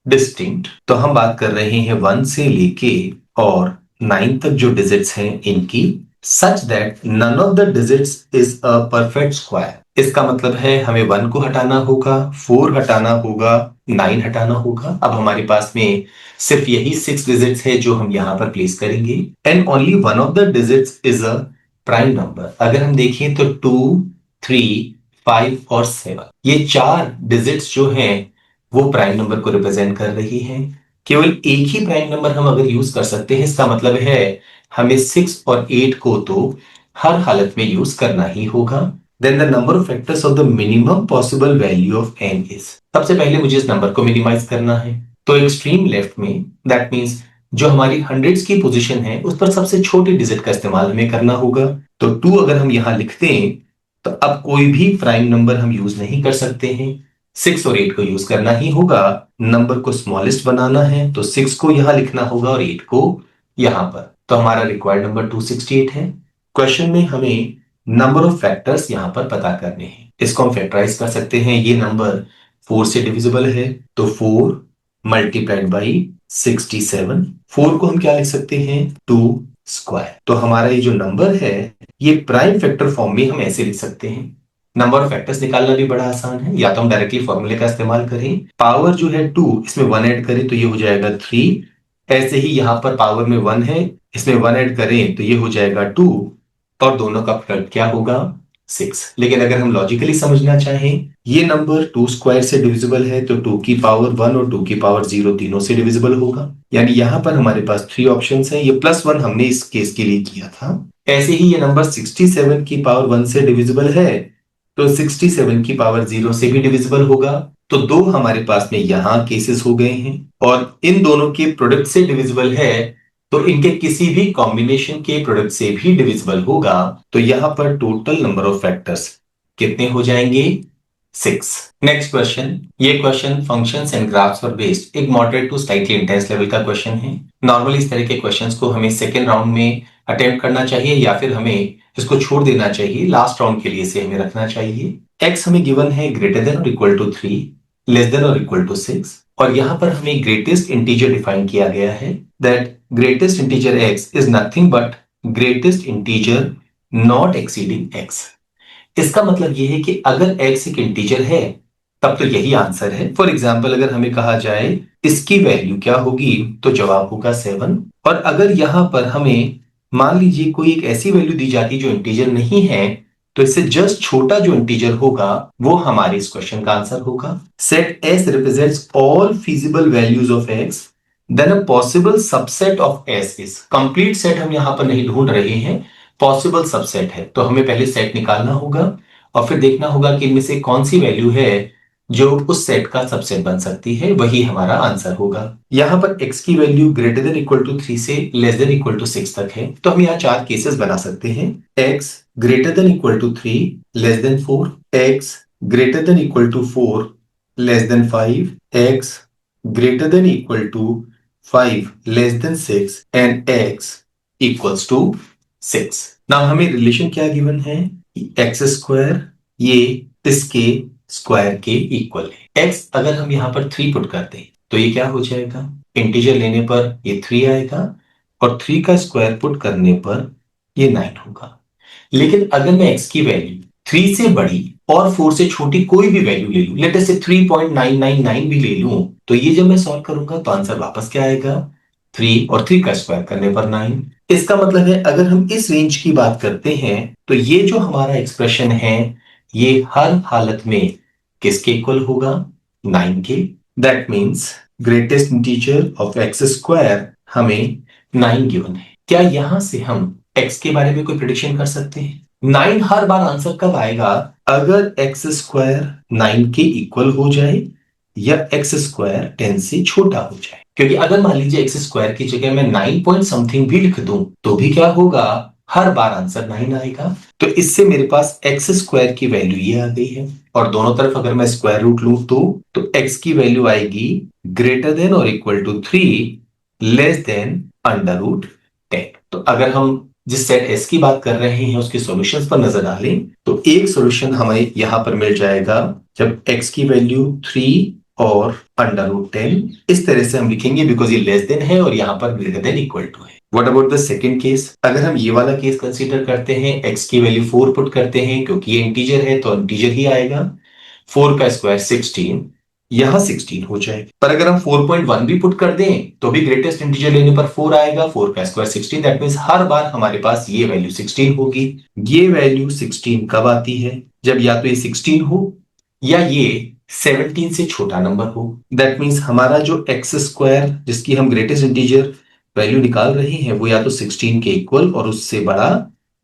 distinct. तो हम बात कर रहे हैं 1 से लेके और 9 तक जो डिजिट्स हैं इनकी, such that none of the digits is a perfect square। इसका मतलब है हमें 1 को हटाना होगा, 4 हटाना होगा, 9 हटाना होगा। अब हमारे पास में सिर्फ यही 6 डिजिट्स है जो हम यहां पर प्लेस करेंगे। And only one of the digits is a prime number. अगर हम देखें तो 2, 3, 5 और 7, ये 4 डिजिट्स जो हैं वो प्राइम नंबर को रिप्रेजेंट कर रही हैं। केवल एक ही प्राइम नंबर हम अगर यूज कर सकते हैं, इसका मतलब है हमें 6 और 8 को तो हर हालत में यूज करना ही होगा। Then the number of factors of the minimum possible value of n is, सबसे पहले मुझे इस नंबर को मिनिमाइज करना है। तो एक्सट्रीम लेफ्ट में, दैट मींस जो हमारी हंड्रेड्स की पोजीशन है उस पर सबसे छोटे डिजिट का इस्तेमाल हमें करना होगा। तो 2 अगर हम यहां लिखते हैं तो अब कोई भी प्राइम नंबर हम यूज नहीं कर सकते हैं, 6 और 8 को यूज करना ही होगा। नंबर को स्मॉलेस्ट बनाना है तो 6 को यहां लिखना होगा और 8 को यहां पर। तो हमारा रिक्वायर्ड नंबर 268 है। क्वेश्चन में हमें नंबर ऑफ फैक्टर्स यहां पर पता करने हैं। इसको हम फैक्टराइज कर सकते हैं, ये नंबर 4 से डिविजिबल है तो 4 मल्टीप्लाइड बाई 67। 4 को हम क्या लिख सकते हैं 2 स्क्वायर। तो हमारा ये जो नंबर है ये प्राइम फैक्टर फॉर्म में हम ऐसे लिख सकते हैं। नंबर ऑफ फैक्टर्स निकालना भी बड़ा आसान है, या तो हम डायरेक्टली फॉर्मूले का इस्तेमाल करें, पावर जो है 2 इसमें 1 ऐड करें तो ये हो जाएगा 3। ऐसे ही यहां पर पावर में 1 है, इसमें 1 ऐड करें तो ये हो जाएगा 2 और दोनों का प्रोडक्ट क्या होगा 6। लेकिन अगर हम लॉजिकली समझना चाहें, ये नंबर 2 स्क्वायर से डिविजिबल है तो 2 की पावर 1 और 2 की पावर 0 तीनों से डिविजिबल होगा। यानी यहां पर हमारे पास 3 ऑप्शंस हैं। ये +1 हमने इस केस के लिए किया था। ऐसे ही ये नंबर 67 की पावर 1 से डिविजिबल है तो 67 की पावर 0 से भी डिविजिबल होगा। तो 2 हमारे पास में यहां केसेस हो गए हैं और इन दोनों के प्रोडक्ट से डिविजिबल है तो इनके किसी भी कॉम्बिनेशन के प्रोडक्ट से भी डिविजिबल होगा। तो यहां पर टोटल नंबर ऑफ फैक्टर्स कितने हो जाएंगे 6। नेक्स्ट क्वेश्चन, ये क्वेश्चन फंक्शंस एंड ग्राफ्स पर बेस्ड एक moderate to slightly intense level का क्वेश्चन है। नॉर्मली इस तरह के क्वेश्चंस को हमें सेकेंड राउंड में अटेम्प्ट करना चाहिए या फिर हमें इसको छोड़ देना चाहिए, लास्ट राउंड के लिए इसे हमें रखना चाहिए। x हमें गिवन है ग्रेटर देन और इक्वल टू 3, लेस देन और इक्वल टू 6 और यहां पर हमें ग्रेटेस्ट इंटीजर डिफाइन किया गया है, that greatest integer x is nothing but greatest integer not exceeding x। इसका मतलब यह है कि अगर x एक इंटीजर है तब तो यही आंसर है। फॉर एग्जाम्पल अगर हमें कहा जाए इसकी वैल्यू क्या होगी तो जवाब होगा 7। और अगर यहां पर हमें मान लीजिए कोई एक ऐसी वैल्यू दी जाती जो इंटीजर नहीं है तो इससे जस्ट छोटा जो इंटीजर होगा वो हमारे इस क्वेश्चन का आंसर होगा। Set S represents all feasible values of x, then a possible subset of S is, complete set हम यहां पर नहीं ढूंढ रहे हैं, पॉसिबल सबसेट है। तो हमें पहले सेट निकालना होगा और फिर देखना होगा कि इनमें से कौन सी वैल्यू है जो उस सेट का सबसेट बन सकती है, वही हमारा आंसर होगा। यहां पर x की value greater than equal to 3 से लेस देन इक्वल टू 6 तक है तो हम यहाँ 4 केसेस बना सकते हैं। x greater than equal to 3 less than 4, x greater than equal to 4 less than 5, x greater than equal to 5 less than 6 and x equals to 6। Now हमें relation क्या गिवन है, एक्स स्क्वायर ये इसके square के equal है। x अगर हम यहां पर 3 पुट करते हैं तो ये क्या हो जाएगा, इंटीजर लेने पर ये 3 आएगा और 3 का स्क्वायर पुट करने पर ये 9 होगा। लेकिन अगर मैं x की वैल्यू 3 से बड़ी और 4 से छोटी कोई भी वैल्यू ले लूं, लेट अस से 3.999 भी ले लूं, तो ये जब मैं सॉल्व करूंगा तो आंसर वापस क्या आएगा 3 और 3 का स्क्वायर करने पर 9। इसका मतलब है अगर हम इस रेंज की बात करते हैं तो ये जो हमारा एक्सप्रेशन है ये हर हालत में किसके इक्वल होगा? 9 के। That means greatest integer of x square हमें 9 गिवन है। क्या यहां से हम x के बारे में कोई प्रिडिक्शन कर सकते हैं? 9 हर बार आंसर कब आएगा? अगर एक्स स्क्वायर 9 के इक्वल हो जाए या एक्स स्क्वायर 10 से छोटा हो जाए। क्योंकि अगर मान लीजिए एक्स स्क्वायर की जगह मैं 9 पॉइंट समथिंग भी लिख दूं तो भी क्या होगा? हर बार आंसर 9 आएगा। तो इससे मेरे पास एक्स स्क्वायर की वैल्यू ये आ गई है और दोनों तरफ अगर मैं स्क्वायर रूट लूं तो एक्स की वैल्यू आएगी ग्रेटर देन और equal to 3 less than under root 10। तो अगर हम जिस सेट एस की बात कर रहे हैं उसके सॉल्यूशंस पर नजर डालें तो एक सॉल्यूशन हमें यहां पर मिल जाएगा जब एक्स की वैल्यू 3 और अंडर रूट 10 इस तरह से हम लिखेंगे बिकॉज ये लेस देन है और यहां पर ग्रेटर देन इक्वल टू है। What about the second case? अगर हम ये वाला केस कंसीडर करते हैं, एक्स की वैल्यू 4 पुट करते हैं क्योंकि ये इंटीजर है तो इंटीजर ही आएगा। 4 का स्क्वायर 16, यहां 16 हो जाए। पर अगर हम 4.1 भी पुट कर दें तो भी ग्रेटेस्ट इंटीजर लेने पर 4 आएगा। 4 का स्क्वायर 16, दैट मींस हर बार हमारे पास ये वैल्यू 16 होगी। ये वैल्यू 16 कब आती है? जब या तो ये 16 हो या ये 17 से छोटा नंबर हो। दैट मींस हमारा जो एक्स स्क्वायर जिसकी हम ग्रेटेस्ट इंटीजर वैल्यू निकाल रहे हैं वो या तो 16 के इक्वल और उससे बड़ा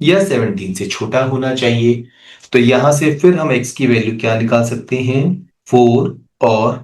या 17 से छोटा होना चाहिए। तो यहां से फिर हम x की वैल्यू क्या निकाल सकते हैं? 4 और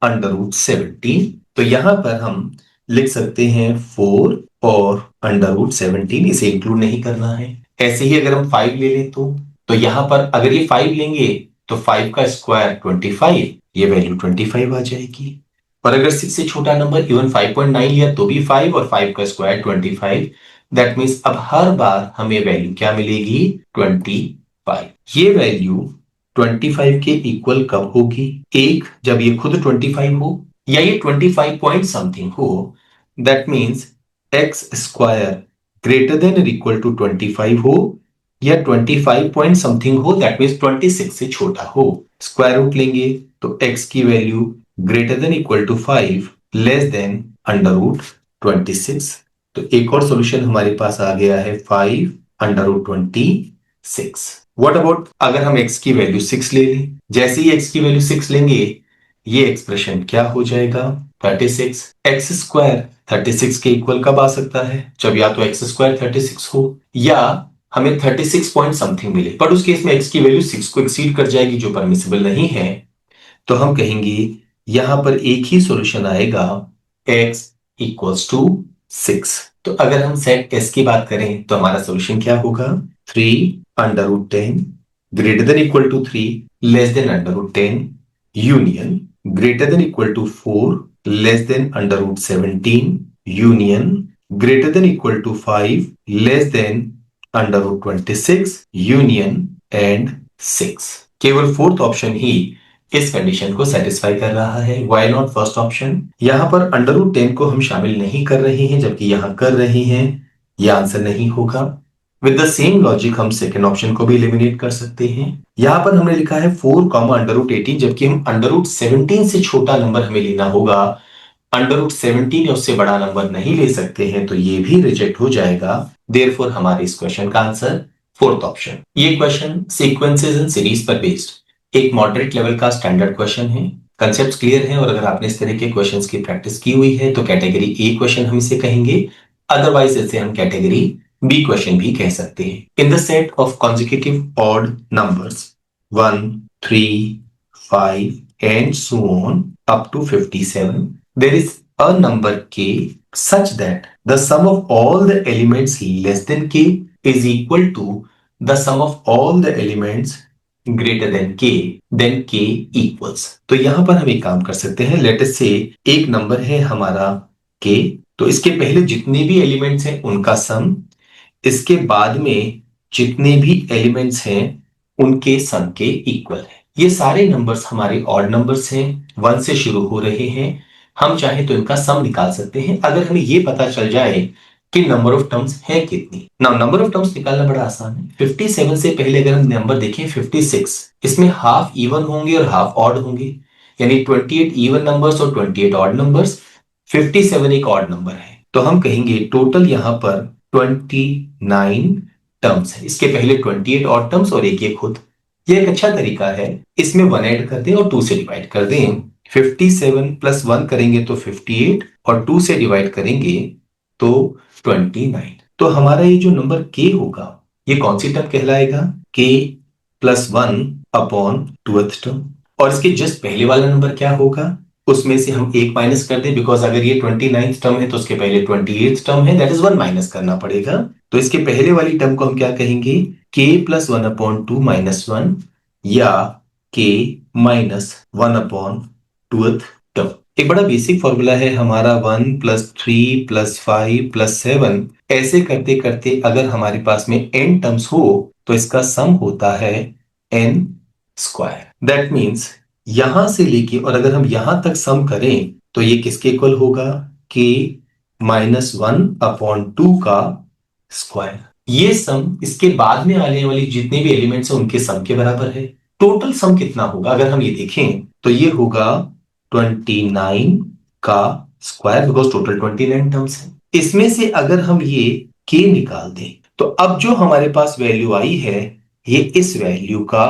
अंडर रूट 17। तो यहां पर हम लिख सकते हैं 4 और अंडर रूट 17, इसे इंक्लूड नहीं करना है। ऐसे ही अगर हम 5 ले लें तो यहां पर अगर ये 5 लेंगे तो 5 का स्क्वायर 25, ये वैल्यू 25 आ जाएगी। और अगर 6 से छोटा नंबर इवन 5.9 लिया तो भी 5 और 5 का स्क्वायर 25। दैट मीन्स अब हर बार हमें वैल्यू क्या मिलेगी? 25। ये वैल्यू 25 के इक्वल कब होगी? एक, जब ये खुद 25 हो या ये 25 पॉइंट समथिंग हो। That means x square greater than और इक्वल टू 25 हो या 25 पॉइंट समथिंग हो, दैट मीन्स 26 से छोटा हो। स्क्वायर रूट लेंगे तो x की value greater than equal to 5 less than under root 26। तो एक और सॉल्यूशन हमारे पास आ गया है 5 अंडर रूट 26। व्हाट अबाउट अगर हम x की वैल्यू 6 ले लें? जैसे ही x की वैल्यू 6 लेंगे ये एक्सप्रेशन क्या हो जाएगा? 36। एक्स स्क्वायर 36 के इक्वल कब आ सकता है? जब या तो एक्स स्क्वायर 36 हो या हमें 36 पॉइंट समथिंग मिले। पर उस केस में x की वैल्यू 6 को एक्सीड कर जाएगी जो परमिसिबल नहीं है। तो हम कहेंगे यहां पर एक ही सॉल्यूशन आएगा, x इक्वल्स टू 6। तो अगर हम सेट s की बात करें तो हमारा सॉल्यूशन क्या होगा? 3 under root 10 greater than equal to 3 less than under root 10 union greater than equal to 4 less than under root 17 union greater than equal to 5 less than under root 26 union and 6। केवल fourth option ही इस condition को satisfy कर रहा है। Why not first option? यहां पर under root 10 को हम शामिल नहीं कर रहे हैं जबकि यहां कर रहे हैं, यह आंसर नहीं होगा। विद द सेम लॉजिक हम सेकंड ऑप्शन को भी एलिमिनेट कर सकते हैं। यहां पर हमने लिखा है 4 कॉमा अंडर रूट 18 जबकि हम अंडर रूट 17 से छोटा नंबर हमें लेना होगा। अंडर रूट 17 या उससे बड़ा नंबर नहीं ले सकते हैं तो ये भी रिजेक्ट हो जाएगा। देयरफॉर हमारे इस क्वेश्चन का आंसर फोर्थ ऑप्शन। ये क्वेश्चन सीक्वेंसेस इन सीरीज पर बेस्ड एक मॉडरेट लेवल का स्टैंडर्ड क्वेश्चन है। कंसेप्ट क्लियर है और अगर आपने इस तरह के क्वेश्चंस की प्रैक्टिस की हुई है तो कैटेगरी ए क्वेश्चन हम इसे कहेंगे, अदरवाइज इसे हम कैटेगरी बी क्वेश्चन भी कह सकते हैं। In the set of consecutive odd numbers 1, 3, 5 and so on up to 57, there is a number k such that the sum of all the elements less than k is equal to the sum of all the elements greater than k, then k equals। तो यहां पर हम एक काम कर सकते हैं, late us से एक नंबर है हमारा k, तो इसके पहले जितने भी एलिमेंट्स हैं उनका सम, इसके बाद में जितने भी एलिमेंट्स हैं उनके सम के इक्वल है। ये सारे नंबर्स हमारे ऑड नंबर्स हैं, 1 से शुरू हो रहे हैं। हम चाहे तो इनका सम निकाल सकते हैं अगर हमें ये पता चल जाए कि नंबर ऑफ टर्म्स है कितनी। नाउ नंबर ऑफ टर्म्स निकालना बड़ा आसान है। 57 से पहले अगर हम नंबर देखें 56, इसमें हाफ इवन होंगे और हाफ ऑड होंगे, यानी 28 इवन नंबर्स और 28 ऑड नंबर्स। 57 एक ऑड नंबर है तो हम कहेंगे टोटल यहां पर 29 टर्म्स है। इसके पहले 28 ऑड टर्म्स और एक ये खुद ये एक अच्छा तरीका है। इसमें 1 ऐड कर दें और 2 से डिवाइड कर दें। 57 प्लस 1 करेंगे तो 58 और 2 से डिवाइड करेंगे तो 29। तो हमारा ये जो नंबर k होगा ये कौन सी टर्म कहलाएगा? k plus 1 upon 2th term. और इसके जस्ट पहले वाला नंबर क्या होगा? उसमें से हम एक माइनस कर दें, बिकॉज अगर ये 29th टर्म है तो उसके पहले 28th टर्म है, दैट इज 1 माइनस करना पड़ेगा। तो इसके पहले वाली टर्म को हम क्या कहेंगे? k प्लस 1 अपॉन 2 माइनस 1 या k minus 1 upon 2th term. एक बड़ा बेसिक फॉर्मूला है हमारा 1 प्लस 3 प्लस 5 प्लस 7। ऐसे करते करते अगर हमारे पास में n टर्म्स हो तो इसका सम होता है n स्क्वायर। दैट मीन्स यहां से लेके और अगर हम यहां तक सम करें तो ये किसके इक्वल होगा? k माइनस 1 अपॉन 2 का स्क्वायर। ये सम इसके बाद में आने वाली जितने भी एलिमेंट्स हैं उनके सम के बराबर है। टोटल सम कितना होगा अगर हम ये देखें तो ये होगा 29 का स्क्वायर, बिकॉज टोटल 29 टर्म्स है। इसमें से अगर हम ये k निकाल दें तो अब जो हमारे पास वैल्यू आई है ये इस वैल्यू का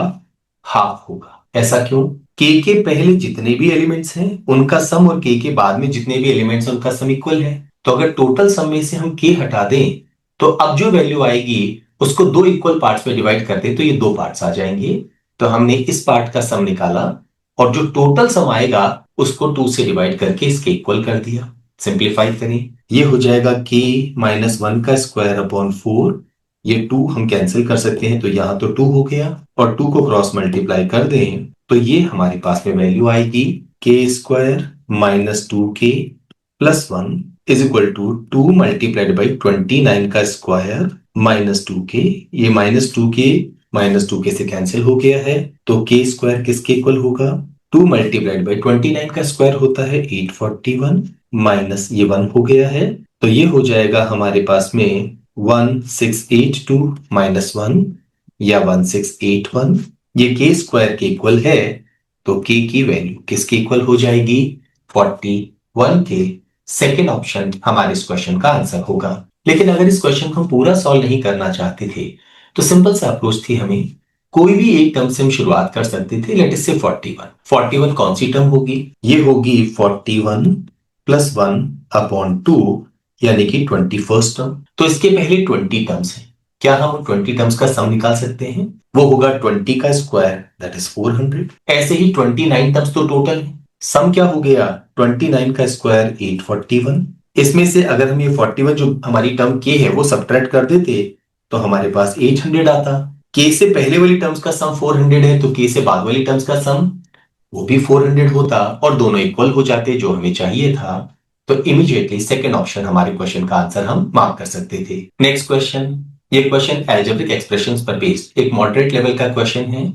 हाफ होगा। ऐसा क्यों? k के पहले जितने भी एलिमेंट्स हैं उनका सम और k के बाद में जितने भी एलिमेंट्स हैं उनका सम इक्वल है। तो अगर टोटल सम में से हम k हटा दें तो अब जो वैल्यू आएगी उसको दो इक्वल पार्ट्स में डिवाइड करते तो ये दो पार्ट्स आ जाएंगे। तो हमने इस पार्ट का सम निकाला और जो टोटल सम आएगा उसको 2 से डिवाइड करके इसके इक्वल कर दिया। सिंप्लीफाई करें, ये हो जाएगा k माइनस 1 का स्क्वायर अपॉन 4। ये 2 हम कैंसिल कर सकते हैं तो यहां तो 2 हो गया और 2 को क्रॉस मल्टीप्लाई कर दें तो ये हमारे पास में वैल्यू आएगी k square minus 2k plus 1 is equal to 2 multiplied by 29 का स्क्वायर माइनस 2k। ये माइनस टू के से कैंसिल हो गया है तो k स्क्वायर किसके इक्वल होगा? 2 मल्टीप्लाइड बाई 29 का स्क्वायर होता है 841 माइनस ये 1 हो गया है तो ये हो जाएगा हमारे पास में 1682 माइनस 1 या 1681। ये k स्क्वायर के इक्वल है तो k की वैल्यू किसके इक्वल हो जाएगी? 41 के। सेकेंड ऑप्शन हमारे इस क्वेश्चन का आंसर होगा। लेकिन अगर इस क्वेश्चन को हम पूरा सॉल्व नहीं करना चाहते थे तो सिंपल सा अप्रोच थी, हमें कोई भी एक टर्म से हम शुरुआत कर सकते थे। लेट अस से 41 कौन सी टर्म होगी? ये होगी 41 प्लस 1 अपॉन 2 यानी कि 21st टर्म। तो इसके पहले 20 टर्म्स हैं, क्या हम 20 टर्म्स का सम निकाल सकते हैं? वो होगा 20 का स्क्वायर दैट इज 400। ऐसे ही 29 टर्म्स तो टोटल है, सम क्या हो गया? 29 का स्क्वायर 841। इसमें से अगर हम ये 41 जो हमारी टर्म k है वो सब्ट्रैक्ट कर देते तो हमारे पास 800 आता। k से पहले वाली टर्म्स का सम 400 है तो k से बाद वाली टर्म्स का सम वो भी 400 होता और दोनों इक्वल हो जाते जो हमें चाहिए था। तो इमीडिएटली सेकंड ऑप्शन हमारे क्वेश्चन का आंसर हम मार्क कर सकते थे। नेक्स्ट क्वेश्चन, ये क्वेश्चन एल्जेब्रिक एक्सप्रेशंस पर बेस्ड एक मॉडरेट लेवल का क्वेश्चन है।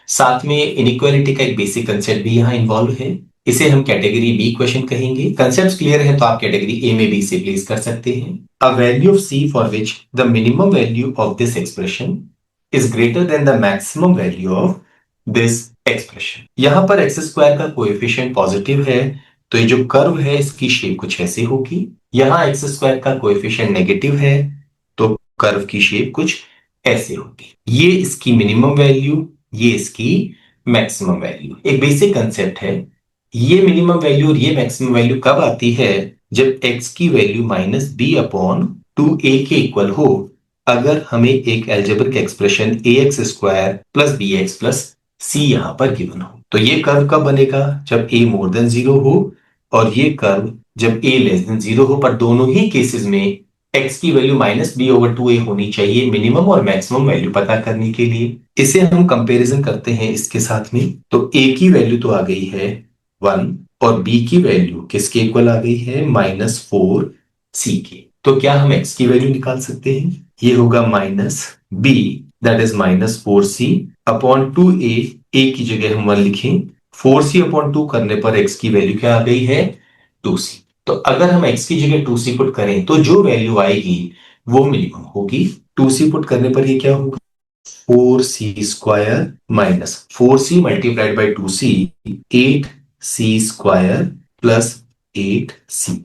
साथ में इनइक्वालिटी का एक बेसिक कंसेप्ट भी यहाँ इन्वॉल्व है। इसे हम कैटेगरी बी क्वेश्चन कहेंगे। कंसेप्ट क्लियर है तो आप कैटेगरी ए में बी से प्लेस कर सकते हैं। A value of C for which the minimum value of this expression is greater than the maximum value of this expression. यहां पर एक्स स्क्वायर का कोएफिशिएंट पॉजिटिव है तो ये जो कर्व है इसकी शेप कुछ ऐसी होगी। यहां एक्स स्क्वायर का कोएफिशिएंट नेगेटिव है तो कर्व की शेप कुछ ऐसे होगी। ये इसकी मिनिमम वैल्यू, ये इसकी मैक्सिमम वैल्यू। एक बेसिक कंसेप्ट है, ये मिनिमम वैल्यू और ये मैक्सिमम वैल्यू कब आती है? जब x की value minus B upon 2a के इक्वल हो। अगर हमें एक algebraic expression ax square plus B X plus C यहां पर गिवन हो तो ये कर्व कब बनेगा? जब a मोर देन 0 हो और ये कर्व जब a लेस देन 0 हो। पर दोनों ही केसेस में x की value minus B over 2a होनी चाहिए मिनिमम और मैक्सिमम वैल्यू पता करने के लिए। इसे हम कंपैरिजन करते हैं इसके साथ में तो a की वैल्यू तो आ गई है 1 और b की वैल्यू किसके इक्वल आ गई है? -4c के। तो क्या हम x की वैल्यू निकाल सकते हैं? ये होगा minus b that is -4c upon 2a। a की जगह हम 1 लिखें, 4c अपॉन 2 करने पर x की वैल्यू क्या आ गई है? 2c। तो अगर हम x की जगह 2c पुट करें तो जो वैल्यू आएगी वो मिनिमम होगी। 2c पुट करने पर ये क्या होगा? 4c square minus 4c multiplied by 2c 8c square plus 8c।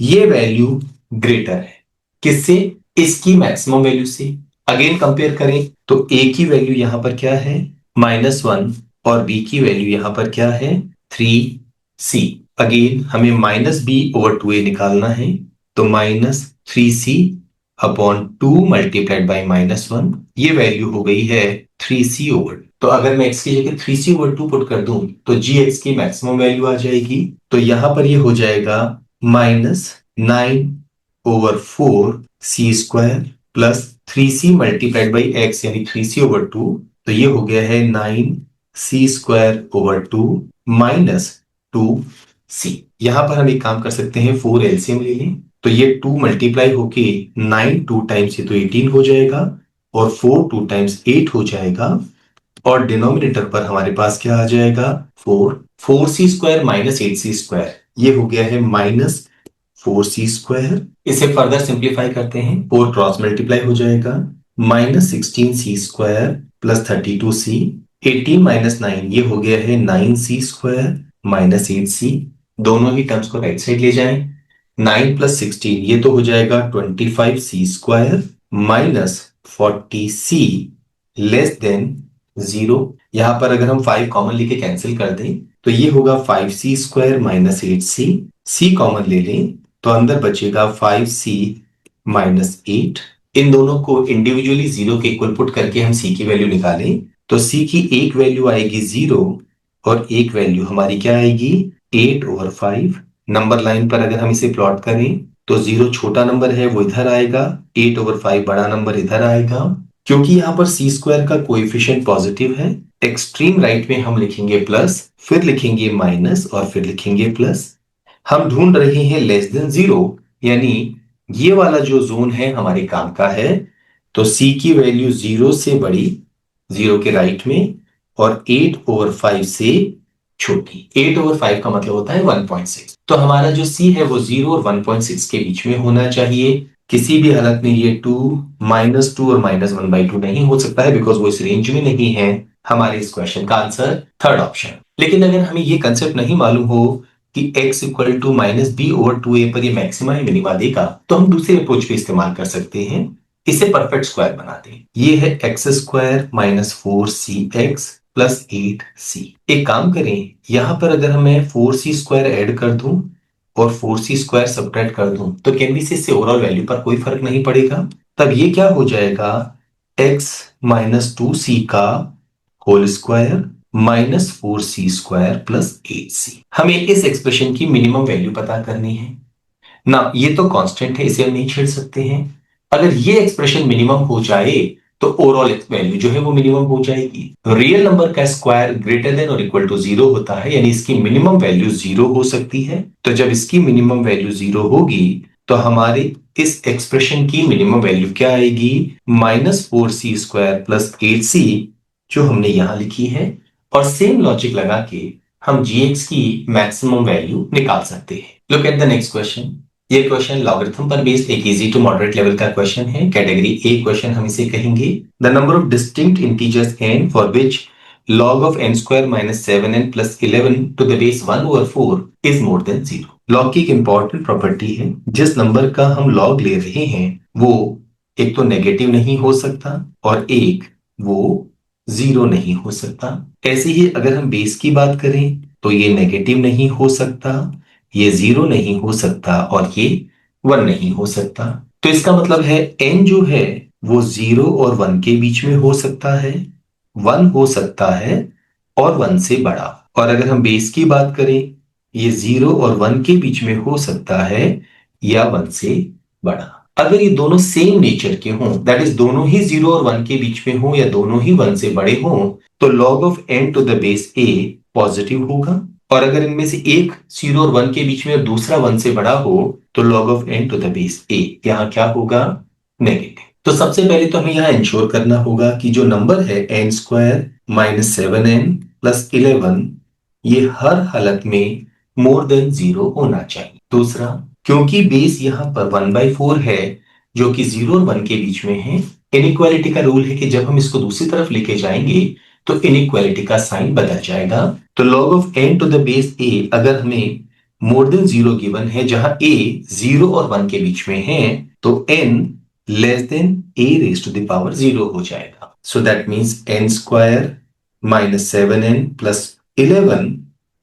ये वैल्यू ग्रेटर है किससे? इसकी मैक्सिमम वैल्यू से। अगेन कंपेयर करें तो a की वैल्यू यहां पर क्या है? -1 और b की वैल्यू यहां पर क्या है 3c। अगेन हमें -b/2a निकालना है, तो -3c अपॉन 2 मल्टीप्लाइड बाई -1, ये वैल्यू हो गई है 3c/2। तो अगर मैं x की जगह 3c/2 पुट कर दूं तो gx की मैक्सिमम वैल्यू आ जाएगी। तो यहां पर ये हो जाएगा -9/4c² plus 3c multiplied by x यानी 3c/2। तो ये हो गया है 9c²/2 -2c। यहां पर हम एक काम कर सकते हैं, 4 एलसीएम ले लें, तो ये 2 मल्टीप्लाई होके 9 2 टाइम्स ये तो 18 हो जाएगा और 4 2 टाइम्स 8 हो जाएगा और डिनोमिनेटर पर हमारे पास क्या आ जाएगा 4c² -8c², ये हो गया है -4c²। इसे फर्दर सिंप्लीफाई करते हैं, 4 क्रॉस मल्टीप्लाई हो जाएगा -16c² प्लस 32c। 18 -9 ये हो गया है 9c² -8c। दोनों ही टर्म्स को राइट साइड ले जाएं। 9 प्लस 16 ये तो हो जाएगा 25c² -40c लेस देन 0। यहां पर अगर हम 5 कॉमन लेके कैंसिल कर दें तो ये होगा 5c² -8c। c कॉमन ले लें तो अंदर बचेगा 5c -8। इन दोनों को इंडिविजुअली 0 के इक्वल पुट करके हम c की वैल्यू निकालें तो c की एक वैल्यू आएगी 0 और एक वैल्यू हमारी क्या आएगी 8/5। नंबर लाइन पर अगर हम इसे प्लॉट करें तो 0 छोटा नंबर है वो इधर आएगा, 8/5 बड़ा नंबर इधर आएगा। क्योंकि यहाँ पर c² का कोएफिशिएंट पॉजिटिव है, एक्सट्रीम राइट में हम लिखेंगे प्लस, फिर लिखेंगे माइनस और फिर लिखेंगे प्लस। हम ढूंढ रहे हैं लेस देन 0, यानी ये वाला जो जोन है हमारे काम का है। तो c की वैल्यू 0 से बड़ी, 0 के राइट में, और 8/5 से छोटी। 8/5 का मतलब होता है 1.6। तो हमारा जो c है वो 0 और 1.6 के बीच में होना चाहिए। किसी भी हालत में ये 2 -2 और -1/2 नहीं हो सकता है, बिकॉज वो इस रेंज में नहीं है। हमारे इस क्वेश्चन का आंसर थर्ड ऑप्शन। लेकिन अगर हमें ये कंसेप्ट नहीं मालूम हो कि x इक्वल टू -b/2a पर ये मैक्सिमा है मिनिमा देगा, तो हम दूसरे अप्रोच पे इस्तेमाल कर सकते हैं। इसे परफेक्ट स्क्वायर बनाते हैं। ये है x² -4cx प्लस 8c। एक काम करें, यहां पर अगर मैं 4c² ऐड कर दूं और 4c² सब्ट्रैक्ट कर दूं तो कैन बी से ओवरऑल वैल्यू पर कोई फर्क नहीं पड़ेगा। तब ये क्या हो जाएगा x -2c का whole square -4c² plus 8c। हमें इस एक्सप्रेशन की मिनिमम वैल्यू पता करनी है ना। ये तो कांस्टेंट है, इसे हम नहीं छेड़ सकते हैं। अगर ये एक्सप्रेशन मिनिमम हो जाए तो ओवरऑल वैल्यू जो है वो मिनिमम हो जाएगी। रियल नंबर का स्क्वायर ग्रेटर देन और इक्वल टू 0 होता है, यानी इसकी मिनिमम वैल्यू 0 हो सकती है। तो जब इसकी मिनिमम वैल्यू 0 होगी तो हमारे इस एक्सप्रेशन की मिनिमम वैल्यू क्या आएगी -4c² प्लस 8c, जो हमने यहां लिखी है। और सेम लॉजिक लगा के हम gx की मैक्सिमम वैल्यू निकाल सकते हैं। Look at the next question. ये क्वेश्चन लॉगरिथम पर बेस्ड एक इजी टू मॉडरेट लेवल का क्वेश्चन है। कैटेगरी ए क्वेश्चन हम इसे कहेंगे। The number of distinct integers n for which log of n² -7n plus 11 to the base 1/4 is more than 0। log की एक important property है, जिस नंबर का हम log ले रहे हैं वो एक तो नेगेटिव नहीं हो सकता और एक वो 0 नहीं हो सकता। ऐसे ही अगर हम बेस की बात करें तो ये नेगेटिव नहीं हो सकता, ये 0 नहीं हो सकता और ये 1 नहीं हो सकता। तो इसका मतलब है n जो है वो 0 और 1 के बीच में हो सकता है, 1 हो सकता है और 1 से बड़ा। और अगर हम बेस की बात करें, ये 0 और 1 के बीच में हो सकता है या 1 से बड़ा। अगर ये दोनों सेम नेचर के हों, दैट इज दोनों ही 0 और 1 के बीच में हो या दोनों ही 1 से बड़े हों, तो log of n to the base a positive होगा। और अगर इनमें से एक 0 और 1 के बीच में और दूसरा 1 से बड़ा हो तो log of n to the base a यहां क्या होगा नेगेटिव। तो सबसे पहले तो हमें यहां इंश्योर करना होगा कि जो नंबर है n² -7n प्लस 11 ये हर हालत में मोर देन 0 होना चाहिए। दूसरा, क्योंकि बेस यहां पर 1/4 है जो कि 0 और 1 के बीच में है, इनइक्वालिटी का रूल है कि जब हम इसको दूसरी तरफ लेके जाएंगे तो इनइक्वालिटी का साइन बदल जाएगा। तो log of n to the base a अगर हमें मोर देन 0 गिवन है, जहां a 0 और 1 के बीच में है, तो n less than a raised to the power 0 हो जाएगा। So that means n² minus 7n plus 11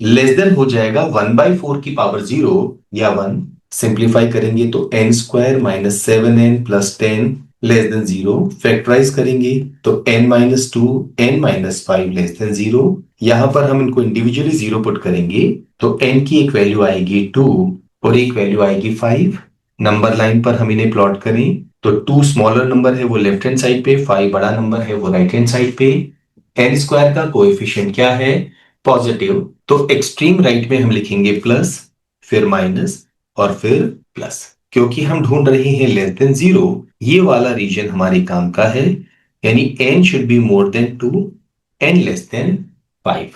less than हो जाएगा 1/4 की पावर 0 या 1। सिंप्लीफाई करेंगे तो n square minus 7n plus 10 less than 0। Factorize करेंगे तो n minus 2 n minus 5 less than 0। यहां पर हम इनको इंडिविजुअली 0 पुट करेंगे तो n की एक वैल्यू आएगी 2 और एक वैल्यू आएगी 5। नंबर लाइन पर हम इन्हें प्लॉट करें तो 2 स्मॉलर नंबर है वो लेफ्ट हैंड साइड पे, 5 बड़ा नंबर है वो राइट हैंड साइड पे। n स्क्वायर का कोएफिशिएंट क्या है? पॉजिटिव, तो एक्सट्रीम राइट में हम लिखेंगे प्लस, फिर माइनस और फिर प्लस। क्योंकि हम ढूंढ रहे हैं लेस देन 0, ये वाला रीजन हमारे काम का है, यानी n should be more then 2, n less than 5।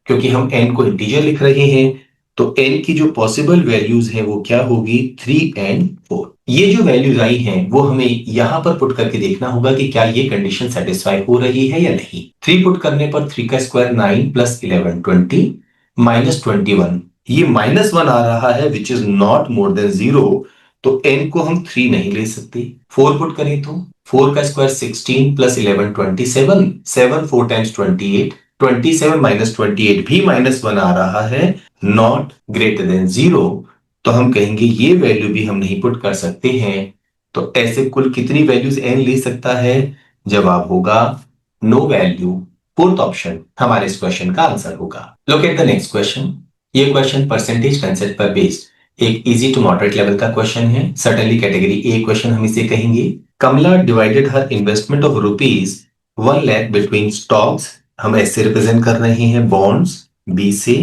क्योंकि हम n को इंटीजर लिख रहे हैं तो n की जो पॉसिबल वैल्यूज हैं वो क्या होगी? 3 एंड 4। ये जो वैल्यूज आई हैं वो हमें यहां पर पुट करके देखना होगा कि क्या ये कंडीशन सेटिस्फाई हो रही है या नहीं। 3 पुट करने पर 3 का स्क्वायर 9 प्लस 11 20 माइनस 21, ये -1 आ रहा है which is not more than 0, तो n को हम 3 नहीं ले सकते। 4 पुट करें तो 4 का स्क्वायर 16 प्लस 11 27, 7 4 टाइम्स 28, 27 माइनस 28 भी -1 आ रहा है, नॉट ग्रेटर देन 0, तो हम कहेंगे ये वैल्यू भी हम नहीं पुट कर सकते हैं। तो ऐसे कुल कितनी वैल्यूज n ले सकता है? जवाब होगा नो वैल्यू। फोर्थ ऑप्शन हमारे इस क्वेश्चन का आंसर होगा। Look at the next question. ये क्वेश्चन परसेंटेज कंसेप्ट पर बेस्ड एक इजी टू मॉडरेट लेवल का क्वेश्चन है। सर्टेनली कैटेगरी ए क्वेश्चन हम इसे कहेंगे। Kamala divided her investment of rupees 1 lakh between stocks, हम ऐसे रिप्रेजेंट कर रहे हैं बॉन्ड्स बी से,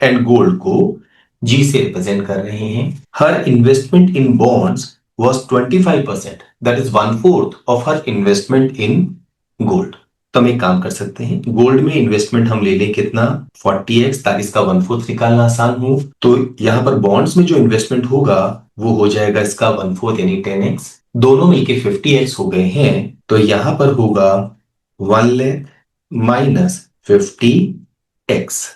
एंड गोल्ड को जी से रिप्रेजेंट कर रहे हैं। Her investment in bonds was 25%, that is 1/4 of her investment in gold. तो हम एक काम कर सकते हैं, गोल्ड में इन्वेस्टमेंट हम ले लें कितना? 40x, ताकि इसका 1/4 निकालना आसान हो। तो यहां पर बॉन्ड्स में जो इन्वेस्टमेंट होगा वो हो जाएगा इसका 1/4 यानी 10x, दोनों मिलके 50x हो गए हैं। तो यहां पर होगा 1 lakh minus 50x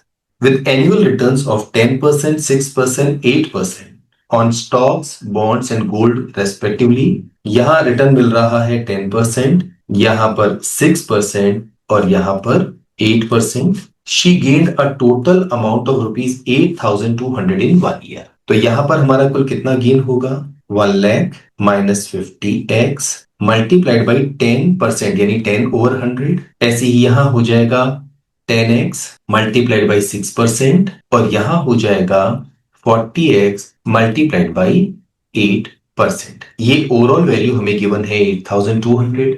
with annual returns of 10%, 6%, 8% on stocks, bonds and gold respectively। यहां रिटर्न मिल रहा है 10%, यहां पर 6% और यहां पर 8%। She gained a total amount of rupees 8,200 in 1 year। तो यहां पर हमारा कुल कितना गेन होगा? 1 lakh minus 50x multiplied by 10% यानी 10/100। ऐसे ही यहां हो जाएगा 10x मल्टीप्लाइड बाई 6% और यहां हो जाएगा 40x मल्टीप्लाइड बाई 8%। ये ओवरऑल वैल्यू हमें गिवन है 8,200।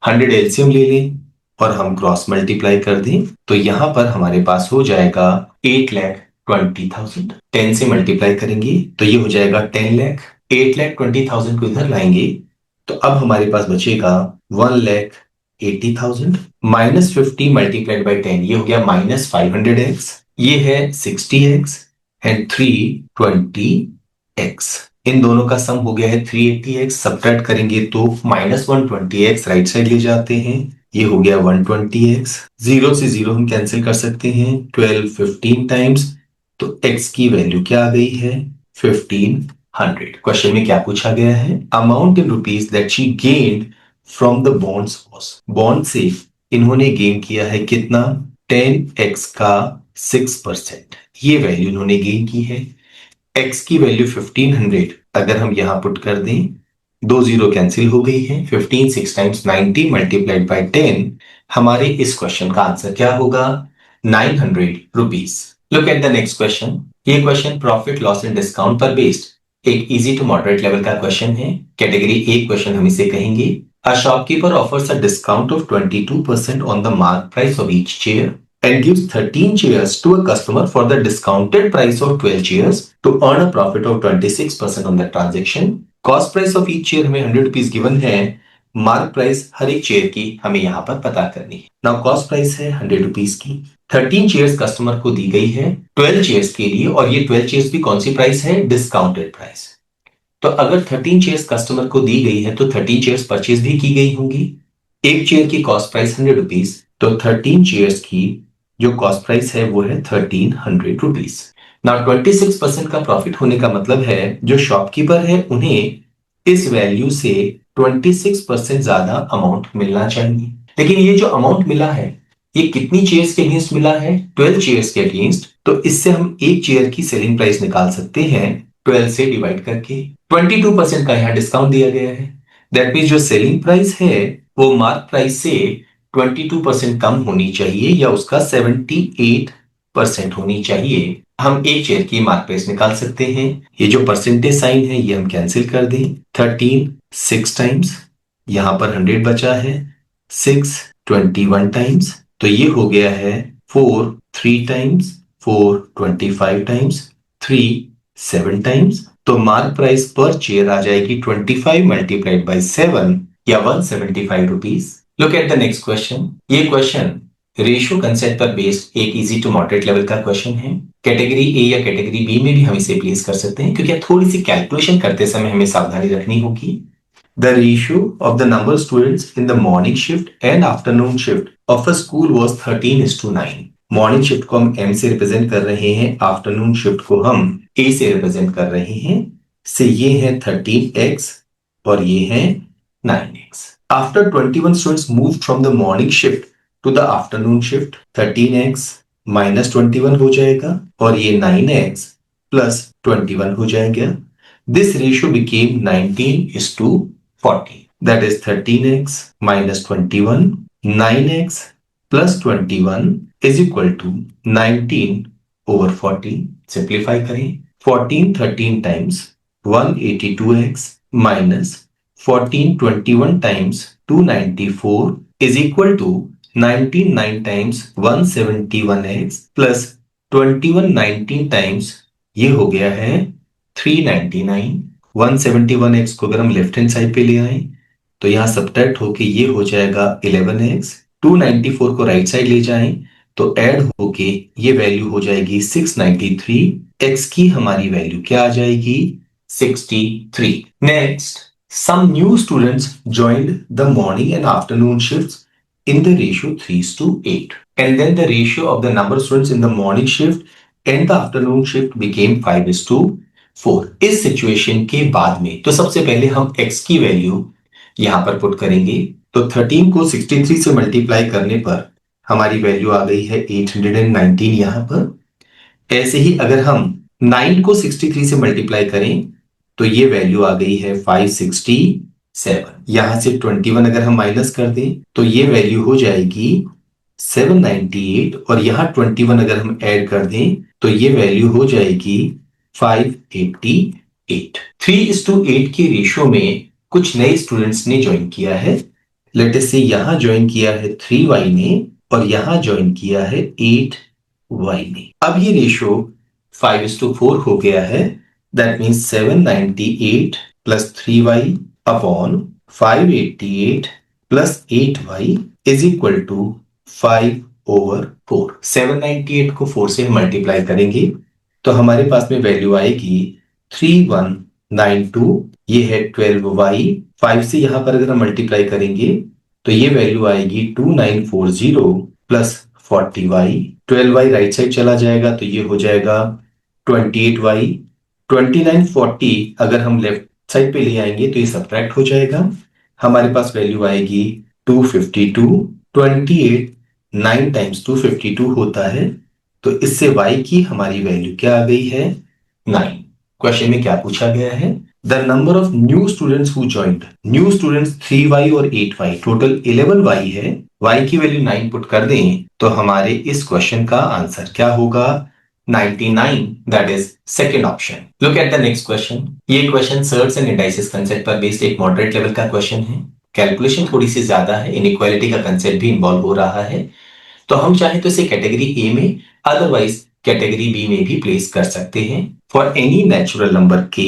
100 एलसीएम ले लें और हम क्रॉस मल्टीप्लाई कर दें तो यहां पर हमारे पास हो जाएगा 8,20,000। 10 से मल्टीप्लाई करेंगे तो ये हो जाएगा 10 लाख। 8,20,000 को इधर लाएंगे तो अब हमारे पास बचेगा 1,80,000 माइनस 50 मल्टीप्लाइड बाई 10, ये हो गया माइनस 500x, ये है 60x एंड 320x। इन दोनों का सम हो गया है 380x। सब्ट्रैक्ट करेंगे तो माइनस 120x राइट साइड ले जाते हैं, ये हो गया 120x। 0 से 0 हम कैंसिल कर सकते हैं 12 15 टाइम्स, तो x की वैल्यू क्या आ गई है? 1500। क्वेश्चन में क्या पूछा गया है? Amount in rupees that she gained from the bonds was, bond से इन्होंने गेन किया है कितना? 10x का 6%, ये वैल्यू इन्होंने गेन की है। x की वैल्यू 1500 अगर हम यहां पुट कर दें, 2 0 कैंसिल हो गई है। 15 6 टाइम्स 90 मल्टीप्लाइड बाई 10, हमारे इस क्वेश्चन का आंसर क्या होगा? 900 rupees. Look at the next question. ये question profit loss and discount पर बेस्ड एक इजी टू मॉडरेट लेवल का क्वेश्चन है। कैटेगरी ए क्वेश्चन हम इसे कहेंगे। A shopkeeper offers a discount of 22% on the mark price of each chair and gives 13 chairs to a customer for the discounted price of 12 chairs to earn a profit of 26% on the transaction. Cost price of each chair हमें 100 rupees given है, mark price हर एक chair की हमें यहाँ पर पता करनी है। नाउ कॉस्ट प्राइस है 100 रुपीज की, 13 चेयर्स कस्टमर को दी गई है 12 चेयर्स के लिए, और ये 12 चेयर्स भी कौन सी प्राइस है? Discounted price. तो अगर 13 चेयर्स कस्टमर को दी गई है तो 13 चेयर्स परचेज भी की गई होंगी। एक चेयर की कॉस्ट प्राइस 100 रुपीज, तो 13 चेयर्स की जो कॉस्ट प्राइस है वो है 1300 रुपीज। नाउ 26% का प्रॉफिट होने का मतलब है जो शॉपकीपर है उन्हें इस वैल्यू से 26% ज्यादा अमाउंट मिलना चाहिए। लेकिन ये जो अमाउंट मिला है ये कितनी चेयर्स के अगेंस्ट मिला है? 12 चेयर्स के अगेंस्ट। तो इससे हम एक चेयर की सेलिंग प्राइस निकाल सकते हैं 12 से डिवाइड करके। 22% का यहाँ डिस्काउंट दिया गया है। दैट मीन्स जो सेलिंग प्राइस है वो मार्क प्राइस से 22% कम होनी चाहिए या उसका 78% होनी चाहिए। हम एक चेयर की मार्क प्राइस निकाल सकते हैं। ये जो परसेंटेज साइन है ये हम कैंसिल कर दें। 13 6 टाइम्स, यहां पर 100 बचा है, 6 21 टाइम्स, तो ये हो गया है 4 3 टाइम्स, 4 25 टाइम्स, 3 7 टाइम्स। तो मार्क प्राइस पर चेयर आ जाएगी 25 मल्टीप्लाइड बाई 7 या 175 rupees. Look at the next question. ये क्वेश्चन रेशियो कंसेप्ट पर बेस्ड एक इजी टू मॉडरेट लेवल का क्वेश्चन है। कैटेगरी ए या कैटेगरी बी में भी हम इसे प्लेस कर सकते हैं, क्योंकि थोड़ी सी कैलकुलेशन करते समय हमें सावधानी रखनी होगी। The ratio of the number of students in the morning shift and afternoon shift of a school was 13:9. Morning shift को हम m से रिप्रेजेंट कर रहे हैं, आफ्टरनून शिफ्ट को हम a से रिप्रेजेंट कर रहे हैं। से ये है 13x और ये है 9x. After 21 students moved from the morning shift to the afternoon shift, 13x minus 21 हो जाएगा और ये 9x plus 21 हो जाएगा। This ratio became 19:40. That is 13x minus 21, 9x plus 21 is equal to 19/40. Simplify करें। 14 13 times 182x minus 14 21 times 294 is equal to 19 9 times 171x plus 21 19 times ये हो गया है 399। 171x को अगर हम लेफ्ट हैंड साइड पे ले आए तो यहां सब्ट्रैक्ट होके ये हो जाएगा 11x। 294 को राइट साइड ले जाएं तो ऐड होके ये वैल्यू हो जाएगी 693। x की हमारी वैल्यू क्या आ जाएगी? 63। Next, some new students joined the morning and afternoon shifts in the ratio 3:8, and then the ratio of the number of students in the morning shift and the afternoon shift became 5:4। इस situation के बाद में तो सबसे पहले हम x की value यहां पर पुट करेंगे। तो 13 को 63 से मल्टीप्लाई करने पर हमारी वैल्यू आ गई है 819 यहां पर। ऐसे ही अगर हम 9 को 63 से मल्टीप्लाई करें तो ये वैल्यू आ गई है 567। यहां से 21 अगर हम माइनस कर दें तो ये वैल्यू हो जाएगी 798 और यहां 21 अगर हम ऐड कर दें तो ये वैल्यू हो जाएगी 588। 3:8 के रेशियो में कुछ नए स्टूडेंट्स ने ज्वाइन किया है। लेट अस से यहां ज्वाइन किया है 3y ने और यहां ज्वाइन किया है 8y ने। अब ये रेशियो 5:4 हो गया है। That means 798 plus 3y upon 588 plus 8y is equal to 5/4। 798 को 4 से मल्टीप्लाई करेंगे तो हमारे पास में वैल्यू आएगी 3192। ये है 12y। 5 से यहां पर अगर हम मल्टीप्लाई करेंगे तो ये वैल्यू आएगी 2940 plus 40y। 12y right side चला जाएगा तो ये हो जाएगा 28y। 2940 अगर हम लेफ्ट साइड पे ले आएंगे तो ये सब्ट्रैक्ट हो जाएगा। हमारे पास वैल्यू आएगी 252। 28 9 टाइम्स 252 होता है, तो इससे y की हमारी वैल्यू क्या आ गई है? 9। क्वेश्चन में क्या पूछा गया है? The number of new students who joined. New students 3y और 8y, टोटल 11y है। y की वैल्यू 9 पुट कर दें तो हमारे इस क्वेश्चन का आंसर क्या होगा? 99। That is second option. Look at the next question. ये question surds and indices concept पर बेस्ड एक मॉडरेट लेवल का क्वेश्चन है। कैलकुलेशन थोड़ी सी ज्यादा है, इनइक्वालिटी का कंसेप्ट भी इन्वॉल्व हो रहा है। तो हम चाहे तो इसे कैटेगरी ए में, अदरवाइज कैटेगरी बी में भी प्लेस कर सकते हैं। फॉर एनी नेचुरल नंबर के,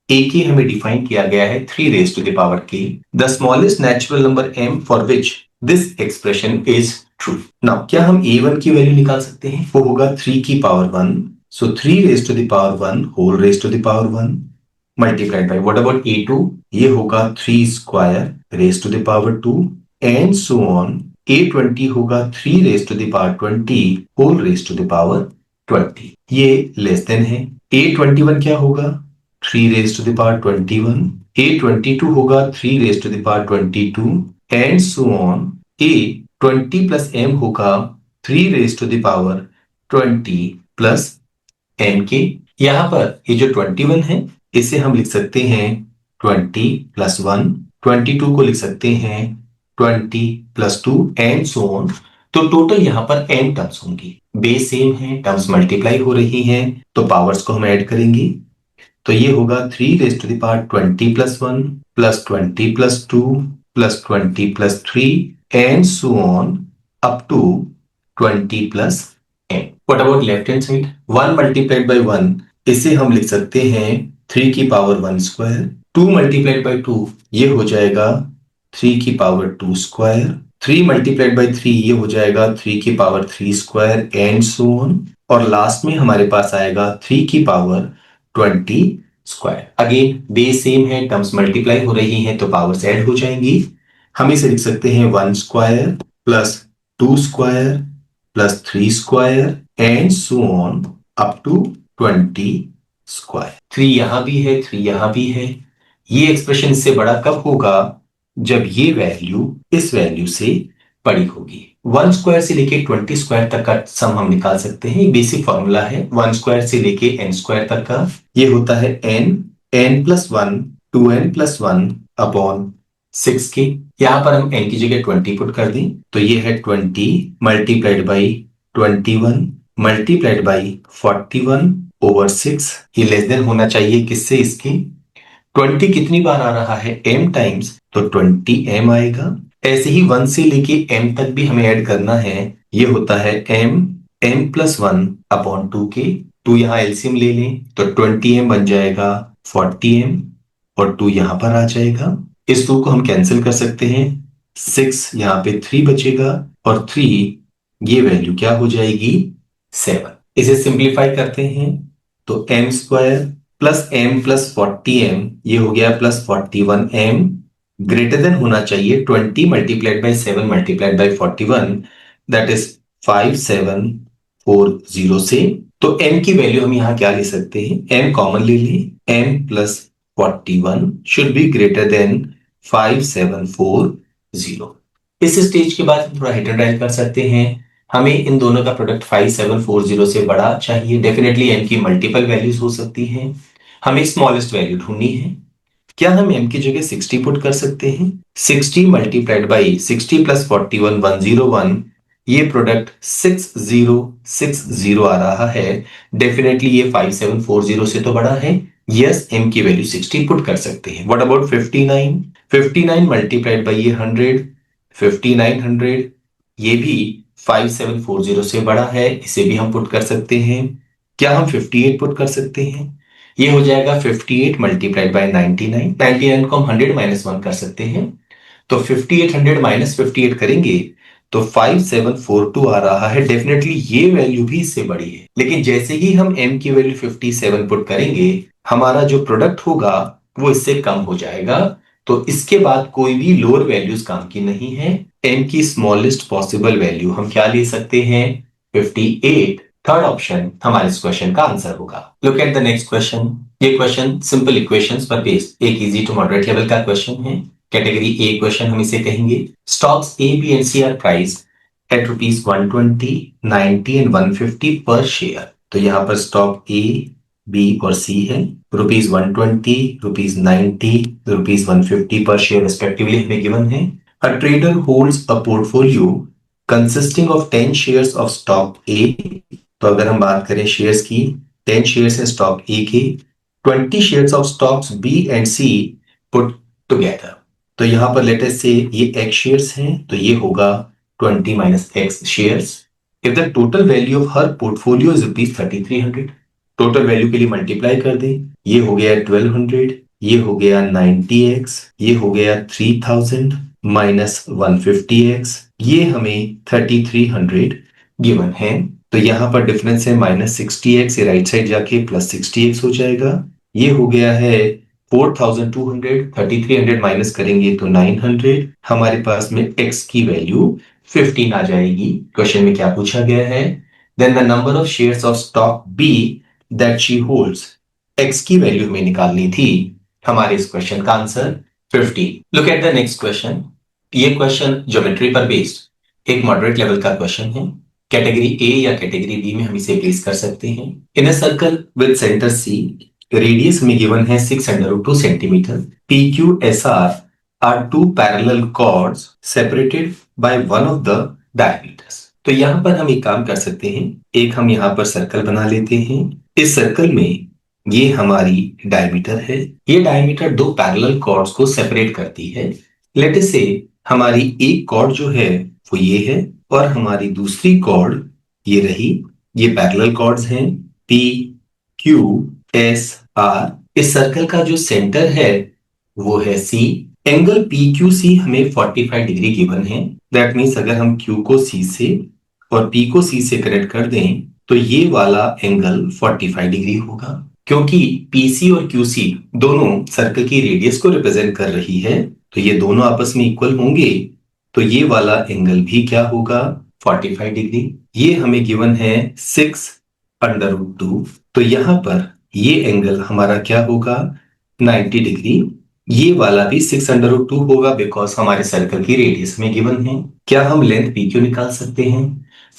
ए के हमें डिफाइन किया गया है 3 raised to the power k, the smallest natural number m for which this expression is true. Now क्या हम a1 की वैल्यू निकाल सकते हैं? वो होगा 3 की power 1, so 3 raised to the power 1 whole raised to the power 1 multiplied by what about a2? ये होगा 3 square raised to the power 2 and so on. a20 होगा 3 raised to the power 20 whole raised to the power 20। ये less than है। a21 क्या होगा? 3 raised to the power 21। a22 होगा 3 raised to the power 22 and so on. 20 plus m होगा 3 raise to the power 20 plus m के। यहाँ पर ये जो 21 है इसे हम लिख सकते हैं 20 प्लस 1, 22 को लिख सकते हैं 20 प्लस 2 एंड सो ऑन। तो टोटल यहाँ पर m टर्म्स होंगी, बेस सेम है, टर्म्स मल्टीप्लाई हो रही हैं, तो पावर्स को हम ऐड करेंगे। तो ये होगा 3 raise to the power 20 plus 1 plus 20 plus 2 plus 20 plus 3 and so on up to 20 plus m। What about left hand side? 1 multiplied by 1 इसे हम लिख सकते हैं 3 की पावर 1 स्क्वायर। 2 मल्टीप्लाइड बाय 2 ये हो जाएगा 3 की पावर 2 स्क्वायर। 3 मल्टीप्लाइड बाय 3 ये हो जाएगा 3 की power 3 square and so on. और लास्ट में हमारे पास आएगा 3 की power 20 square. Again base same है, टर्म्स मल्टीप्लाई हो रही हैं, तो पावर्स ऐड हो जाएंगी। हम इसे लिख सकते हैं 1 square plus 2 square plus 3 square and so on up to 20 square. 3 यहां भी है, 3 यहां भी है। ये एक्सप्रेशन इससे बड़ा कब होगा? जब ये वैल्यू इस वैल्यू से बड़ी होगी। 1 स्क्वायर से लेके 20 स्क्वायर तक का सम हम निकाल सकते हैं। बेसिक फॉर्मूला है 1 स्क्वायर से लेके n स्क्वायर तक का। ये होता है n plus 1 2n plus 1 upon 6 के। यहां पर हम n की जगह 20 पुट कर दें तो ये है 20 multiplied by 21 multiplied by 41 over 6। ये लेस देन होना चाहिए किससे? इसके। 20 कितनी बार आ रहा है? m टाइम्स, तो 20m आएगा। ऐसे ही 1 से लेके m तक भी हमें ऐड करना है। ये होता है m प्लस 1 अपॉन 2 के। 2 यहाँ एलसीएम ले लें तो 20m बन जाएगा 40m और 2 यहाँ पर आ जाएगा। इस 2 को हम कैंसिल कर सकते हैं। 6 यहाँ पे 3 बचेगा और 3 ये वैल्यू क्या हो जाएगी? 7। इसे सिंप्लीफाई करते हैं तो m square plus m plus 40m ये हो गया प्लस 41m ग्रेटर देन होना चाहिए 20 multiplied by 7 multiplied by 41 that is 5740 से। तो m की वैल्यू हम यहाँ क्या ले सकते हैं? m कॉमन ले लें। m plus 41 should be greater than 5740। इस स्टेज के बाद हम थोड़ा हेटेरोडाइन कर सकते हैं। हमें इन दोनों का प्रोडक्ट 5740 से बड़ा चाहिए। डेफिनेटली m की मल्टीपल वैल्यूज हो सकती हैं। हमें स्मॉलेस्ट वैल्यू ढूंढनी है। क्या हम m की जगह 60 पुट कर सकते हैं? 60 मल्टीप्लाइड बाई 60 प्लस 41 101 ये प्रोडक्ट 6060 आ रहा है। डेफिनेटली ये 5740 से तो बड़ा है। यस, m की वैल्यू 60 पुट कर सकते हैं। What about 59? 59 मल्टीप्लाइड बाई ये 100 5900 ये भी 5740 से बड़ा है। इसे भी हम पुट कर सकते हैं। क्या हम 58 पुट कर सकते हैं? ये हो जाएगा 58 मल्टीप्लाइड बाई 99। 99 को हम 100 माइनस 1 कर सकते हैं तो 5800 माइनस 58 करेंगे तो 5742 आ रहा है। डेफिनेटली ये वैल्यू भी इससे बड़ी है। लेकिन जैसे ही हम m की वैल्यू 57 पुट करेंगे हमारा जो प्रोडक्ट होगा वो इससे कम हो जाएगा। तो इसके बाद कोई भी लोअर वैल्यूज काम की नहीं है। m की स्मॉलेस्ट पॉसिबल वैल्यू हम क्या ले सकते हैं? 58। थर्ड ऑप्शन हमारे इस क्वेश्चन का आंसर होगा। Look at the next question. ये क्वेश्चन सिंपल इक्वेशंस पर बेस्ड एक इजी टू मॉडरेट लेवल का क्वेश्चन है। कैटेगरी ए क्वेश्चन हम इसे कहेंगे। Stocks A B and C are price at rupees 120 90 and 150 per share. तो यहाँ पर स्टॉक ए बी और सी है। Rupees 120 rupees 90 rupees 150 per share respectively हमें गिवन है। A trader holds a portfolio consisting of 10 shares of stock ए। तो अगर हम बात करें शेयर्स की, 10 शेयर्स है स्टॉक ए के, 20 shares of stocks B and C put together. तो यहां पर लेटेस्ट से ये x शेयर्स हैं तो ये होगा 20 minus x shares. If the total value of her portfolio is rupees 3300, total value के लिए मल्टीप्लाई कर दें। ये हो गया 1200, ये हो गया 90x, ये हो गया 3000 माइनस 150x, ये हमें 3300 गिवन है। तो यहां पर डिफरेंस है माइनस 60x, ये राइट साइड जाके प्लस 60x हो जाएगा। ये हो गया है 4200, 3300 माइनस करेंगे तो 900। हमारे पास में x की वैल्यू 15 आ जाएगी। क्वेश्चन में क्या पूछा गया है? Then the number of shares of stock B that she holds. x की वैल्यू हमें निकालनी थी। हमारे इस क्वेश्चन का answer 50। Look at the next question. ये क्वेश्चन ज्योमेट्री पर बेस्ड एक मॉडरेट लेवल का क्वेश्चन है। कैटेगरी ए या कैटेगरी बी में हम इसे प्लेस कर सकते हैं। In a circle with centre C, radius में गिवन है 6√2 centimetre. P Q S R are two parallel chords separated by one of the diameters. तो यहां पर हम एक काम कर सकते हैं, एक हम यहां पर सर्कल बना लेते हैं। इस सर्कल में ये हमारी डायमीटर है। ये डायमीटर दो पैरेलल कॉर्ड्स को सेपरेट करती है। लेट अस से हमारी एक कॉर्ड जो है वो ये है और हमारी दूसरी कॉर्ड ये रही। ये पैरेलल कॉर्ड्स हैं पी क्यू एस आर। इस सर्कल का जो सेंटर है वो है सी। एंगल पी क्यू सी हमें 45 डिग्री गिवन है। दैट मीन्स अगर हम क्यू को सी से और पी को सी से कनेक्ट कर दें तो ये वाला एंगल 45 डिग्री होगा। क्योंकि पीसी और क्यूसी दोनों सर्कल की रेडियस को रिप्रेजेंट कर रही है तो ये दोनों आपस में इक्वल होंगे, तो ये वाला एंगल भी क्या होगा 45 डिग्री। ये हमें गिवन है 6√2, तो यहां पर ये एंगल हमारा क्या होगा 90 डिग्री। ये वाला भी 6√2 होगा बिकॉज हमारे सर्कल की रेडियस में गिवन है। क्या हम लेंथ पी क्यू निकाल सकते हैं?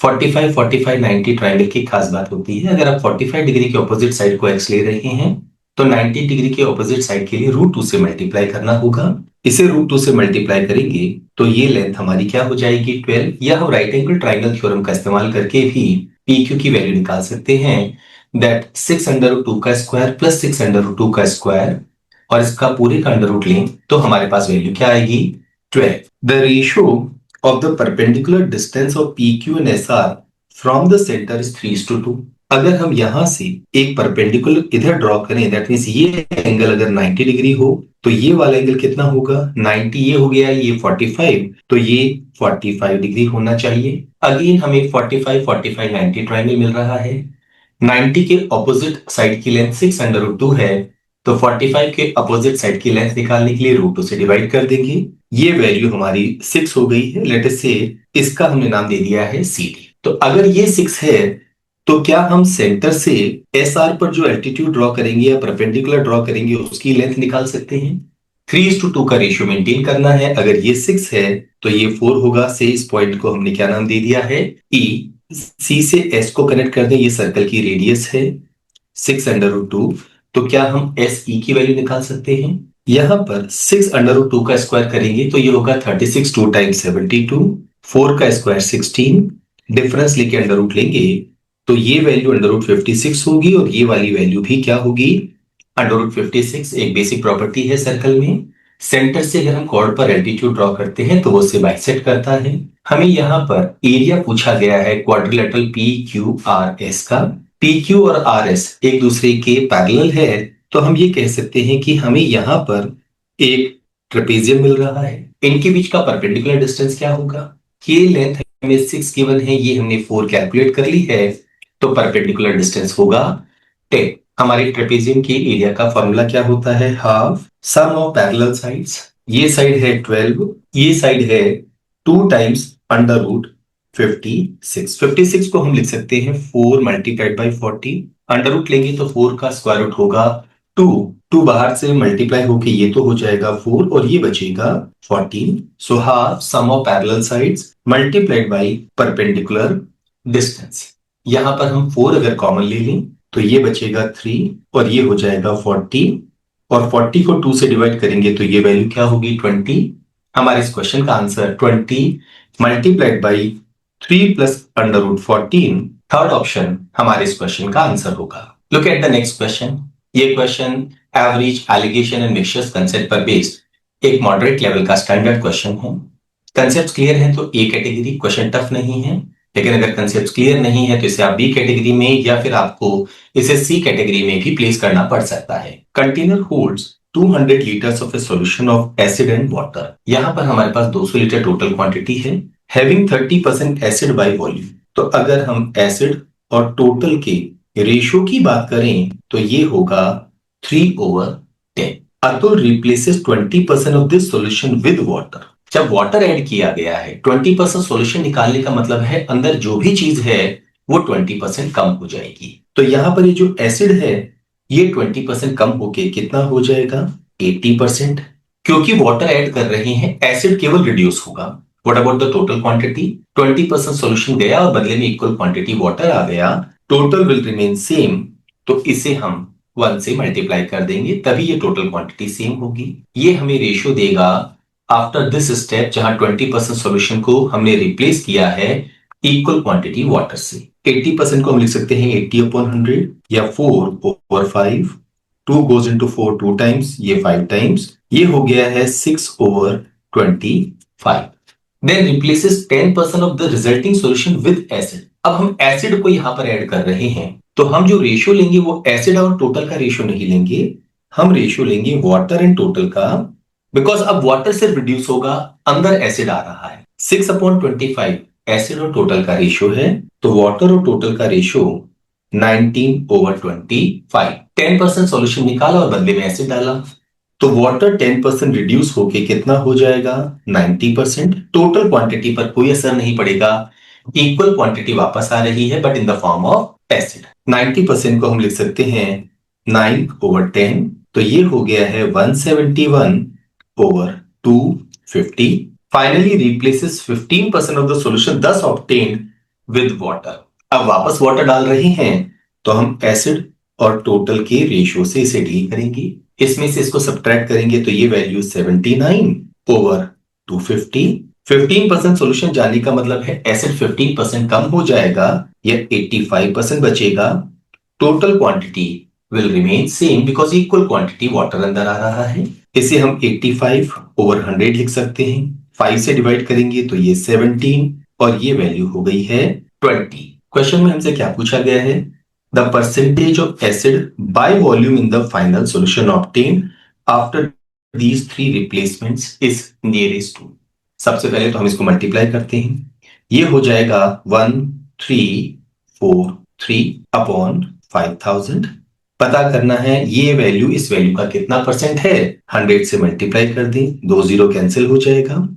45 45 90 ट्रायंगल की खास बात होती है, अगर आप 45 डिग्री के ऑपोजिट साइड को एक्स ले रहे हैं तो 90 डिग्री के ऑपोजिट साइड के लिए √2 से मल्टीप्लाई करना होगा। इसे √2 से मल्टीप्लाई करेंगे तो ये लेंथ हमारी क्या हो जाएगी 12। या हम राइट एंगल ट्राइंगल थ्योरम का इस्तेमाल करके भी पी क्यू की वैल्यू निकाल सकते हैं। दैट 6√2 का स्क्वायर प्लस 6√2 का स्क्वायर और इसका पूरे का अंडर रूट लें तो हमारे पास वैल्यू क्या आएगी 12। The ratio of the perpendicular distance of P Q and S R from the centre is 3:2। अगर हम यहां से एक परपेंडिकुलर इधर ड्रॉ करें दैट मींस ये एंगल अगर 90 डिग्री हो तो ये वाला एंगल कितना होगा 90, ये हो गया ये 45, तो ये 45 डिग्री होना चाहिए। अगेन हमें 45 45 90 ट्रायंगल मिल रहा है। 90 के ऑपोजिट साइड की लेंथ 6√2 है तो 45 के अपोजिट साइड की लेंथ निकालने के लिए √2 से डिवाइड कर देंगे। ये वैल्यू हमारी 6 हो गई है। लेट अस से इसका हमने नाम दे दिया है सी डी। तो अगर ये 6 है तो क्या हम सेंटर से एस आर पर जो एल्टीट्यूड ड्रॉ करेंगे या परपेंडिकुलर ड्रॉ करेंगे उसकी लेंथ निकाल सकते हैं। 3:2 का रेशियो मेंटेन करना है। अगर ये 6 है तो ये 4 होगा। से इस पॉइंट को हमने क्या नाम दे दिया है ई। सी से एस को कनेक्ट कर दें, ये सर्कल की रेडियस है 6√2। तो क्या हम एस ई की वैल्यू निकाल सकते हैं? यहां पर 6√2 का स्क्वायर करेंगे तो ये होगा 36, 2 टाइम्स 72, 4 का स्क्वायर 16, डिफरेंस लेके अंडर रूट लेंगे तो ये वैल्यू √56 होगी और ये वाली वैल्यू भी क्या होगी √56। एक बेसिक प्रॉपर्टी है सर्कल में, सेंटर से अगर हम कॉर्ड पर एल्टीट्यूड ड्रॉ करते हैं तो वो उससे बाइसेक्ट करता है। हमें यहाँ पर एरिया पूछा गया है quadrilateral P Q R S का। पी क्यू और आर एस एक दूसरे के पैरेलल है तो हम ये कह सकते हैं कि हमें यहाँ पर एक ट्रेपेजियम मिल रहा है। इनके बीच का परपेंडिकुलर डिस्टेंस क्या होगा? ये लेंथ हमें 6 गिवन है, ये हमने 4 कैलकुलेट कर ली है तो परपेंडिकुलर डिस्टेंस होगा 10। हमारे ट्रेपेजियम के एरिया का फॉर्मूला क्या होता है half sum of parallel sides. ये साइड है 12, ये साइड है 2 टाइम्स √56। 56 को हम लिख सकते हैं 4 मल्टीप्लाइड बाई 40। अंडर रूट लेंगे तो 4 का स्क्वायर रूट होगा 2 बाहर से मल्टीप्लाई होके ये तो हो जाएगा 4 और ये बचेगा 14। So half sum of parallel sides multiplied by perpendicular distance. यहां पर हम 4 अगर कॉमन ले लें तो ये बचेगा 3 और ये हो जाएगा 40 और 40 को 2 से डिवाइड करेंगे तो ये वैल्यू क्या होगी 20। हमारे इस क्वेश्चन का answer 20 multiplied by 3 plus under root 14, third option हमारे इस क्वेश्चन का आंसर होगा। Look at the next question. ये question average alligation and mixtures concept पर बेस्ड एक मॉडरेट लेवल का स्टैंडर्ड क्वेश्चन है। कंसेप्ट क्लियर है तो ए कैटेगरी, क्वेश्चन टफ नहीं है। लेकिन अगर कंसेप्ट क्लियर नहीं है तो इसे आप बी कैटेगरी में या फिर आपको इसे सी कैटेगरी में भी प्लेस करना पड़ सकता है। Container holds 200 litres of A solution of acid and water. यहाँ पर हमारे पास 200 लीटर टोटल क्वांटिटी है, हैविंग 30% एसिड बाय वॉल्यूम। तो अगर हम एसिड और टोटल के रेशियो की बात करें तो ये होगा 3/10। Atul replaces 20% of this solution with water. जब वाटर ऐड किया गया है 20% सॉल्यूशन निकालने का मतलब है अंदर जो भी चीज है वो 20% कम हो जाएगी। तो यहां पर ये जो एसिड है ये 20% कम होके कितना हो जाएगा 80%। क्योंकि वाटर ऐड कर रहे हैं एसिड केवल रिड्यूस होगा what about the total quantity? 20% solution गया और बदले में इक्वल क्वांटिटी वाटर आ गया, टोटल विल रिमेन सेम, तो इसे हम 1 से मल्टीप्लाई कर देंगे, तभी ये टोटल क्वांटिटी सेम होगी। ये हमें रेशियो देगा आफ्टर दिस स्टेप, जहां 20% सॉल्यूशन को हमने रिप्लेस किया है इक्वल क्वांटिटी वाटर से। 80% को हम लिख सकते हैं 80/100 या 4/5, 2 goes into 4 2 times, ये 5 times, ये हो गया है 6/25। Then replaces 10% of the resulting solution with acid. अब हम एसिड को यहां पर ऐड कर रहे हैं, तो हम जो रेशियो लेंगे वो एसिड और टोटल का रेशियो नहीं लेंगे, हम रेशियो लेंगे वाटर एंड टोटल का, बिकॉज अब वाटर सिर्फ रिड्यूस होगा, अंदर एसिड आ रहा है। 6/25 एसिड और टोटल का रेशियो है, तो वाटर और टोटल का रेशियो 19/25। 10% सॉल्यूशन निकाला और बदले में एसिड डाला, तो वाटर 10% रिड्यूस होके कितना हो जाएगा? 90%। टोटल क्वांटिटी पर कोई असर नहीं पड़ेगा, इक्वल क्वांटिटी वापस आ रही है but in the form of acid. 90% को हम लिख सकते हैं 9/10, तो ये हो गया है 171/250। Finally replaces 15% of the solution thus obtained with water. अब वापस वाटर डाल रहे हैं, तो हम एसिड और टोटल के रेशियो से इसे डील करेंगे, इसमें से इसको सब्ट्रैक्ट करेंगे, तो ये वैल्यू 79/250। 15% सॉल्यूशन जाने का मतलब है एसिड 15% कम हो जाएगा या 85% बचेगा, total quantity will remain same because equal quantity water अंदर आ रहा है। इसे हम 85/100 लिख सकते हैं, 5 से डिवाइड करेंगे तो ये 17 और ये वैल्यू हो गई है 20। क्वेश्चन में हमसे क्या पूछा गया है? The percentage of acid by volume in the final solution obtained after these three replacements is nearest to। सबसे पहले तो हम इसको मल्टीप्लाई करते हैं, ये हो जाएगा 1343/5000। पता करना है ये वैल्यू इस वैल्यू का कितना परसेंट है, 100 से मल्टीप्लाई कर दें, 2 0 कैंसिल हो जाएगा।